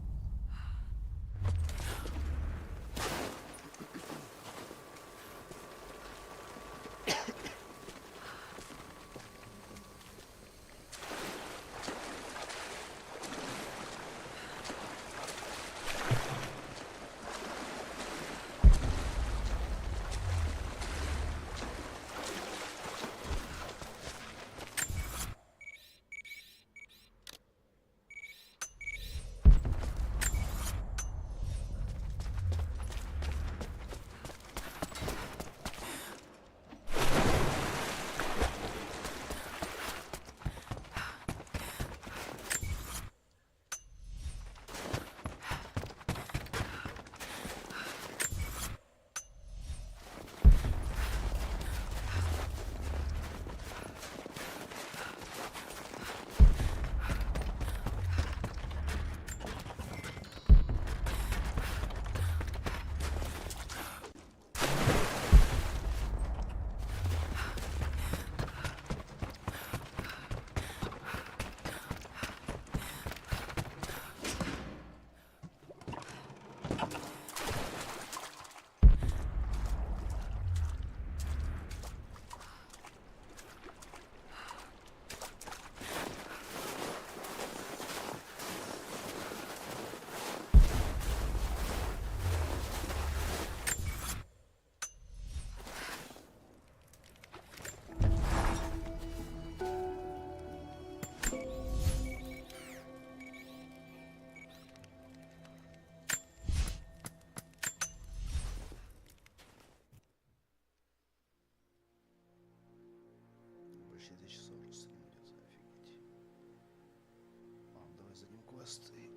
[SPEAKER 12] Почти 2 часа уже стрим идет, офигеть. Ладно, давай задним квест и...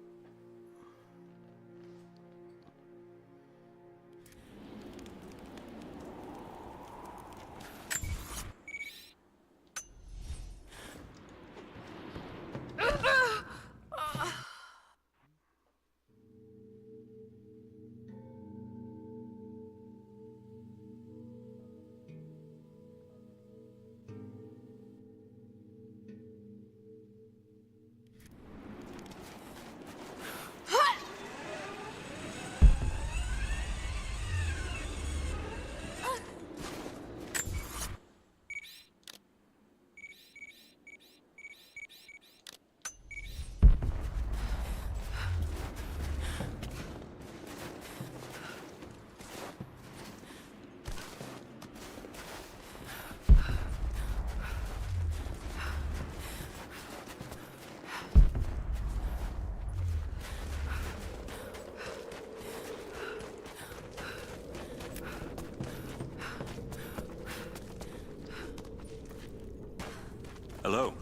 [SPEAKER 14] Hello.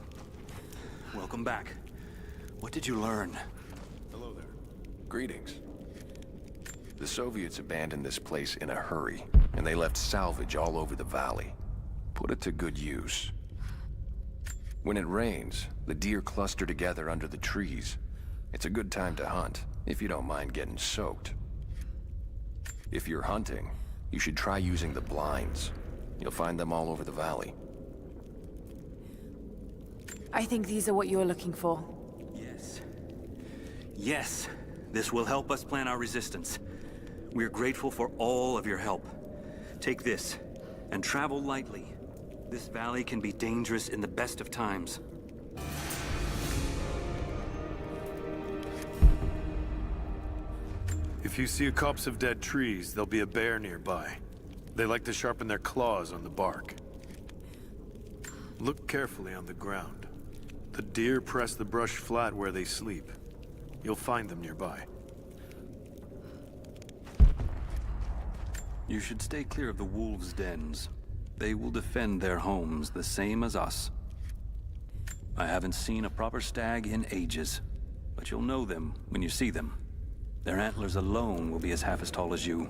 [SPEAKER 14] Welcome back. What did you learn?
[SPEAKER 2] Hello there. Greetings. The Soviets abandoned this place in a hurry, and they left salvage all over the valley. Put it to good use. When it rains, the deer cluster together under the trees. It's a good time to hunt, if you don't mind getting soaked. If you're hunting, you should try using the blinds. You'll find them all over the valley.
[SPEAKER 6] I think these are what you're looking for.
[SPEAKER 14] Yes. Yes. This will help us plan our resistance. We're grateful for all of your help. Take this, and travel lightly. This valley can be dangerous in the best of times.
[SPEAKER 7] If you see a copse of dead trees, there'll be a bear nearby. They like to sharpen their claws on the bark. Look carefully on the ground. The deer press the brush flat where they sleep. You'll find them nearby.
[SPEAKER 14] You should stay clear of the wolves' dens. They will defend their homes the same as us. I haven't seen a proper stag in ages, but you'll know them when you see them. Their antlers alone will be as half as tall as you.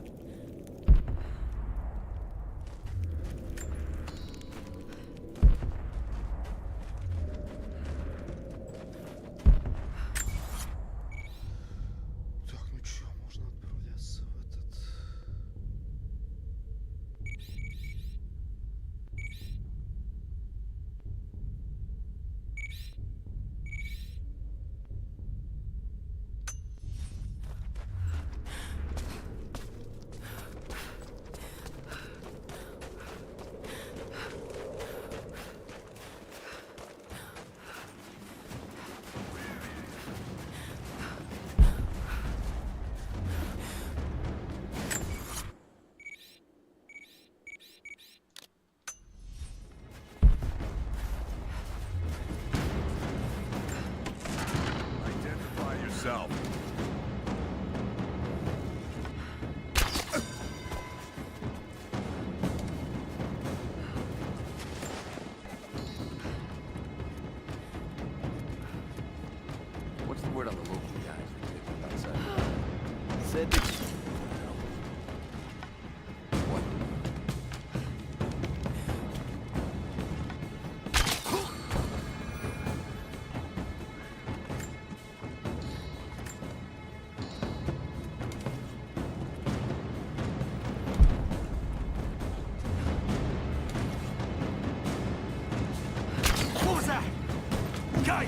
[SPEAKER 10] on the local guys that picked up outside. Said that... What?
[SPEAKER 3] What was that? Guy!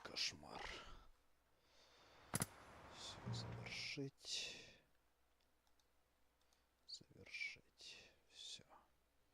[SPEAKER 12] Кошмар. Все завершить.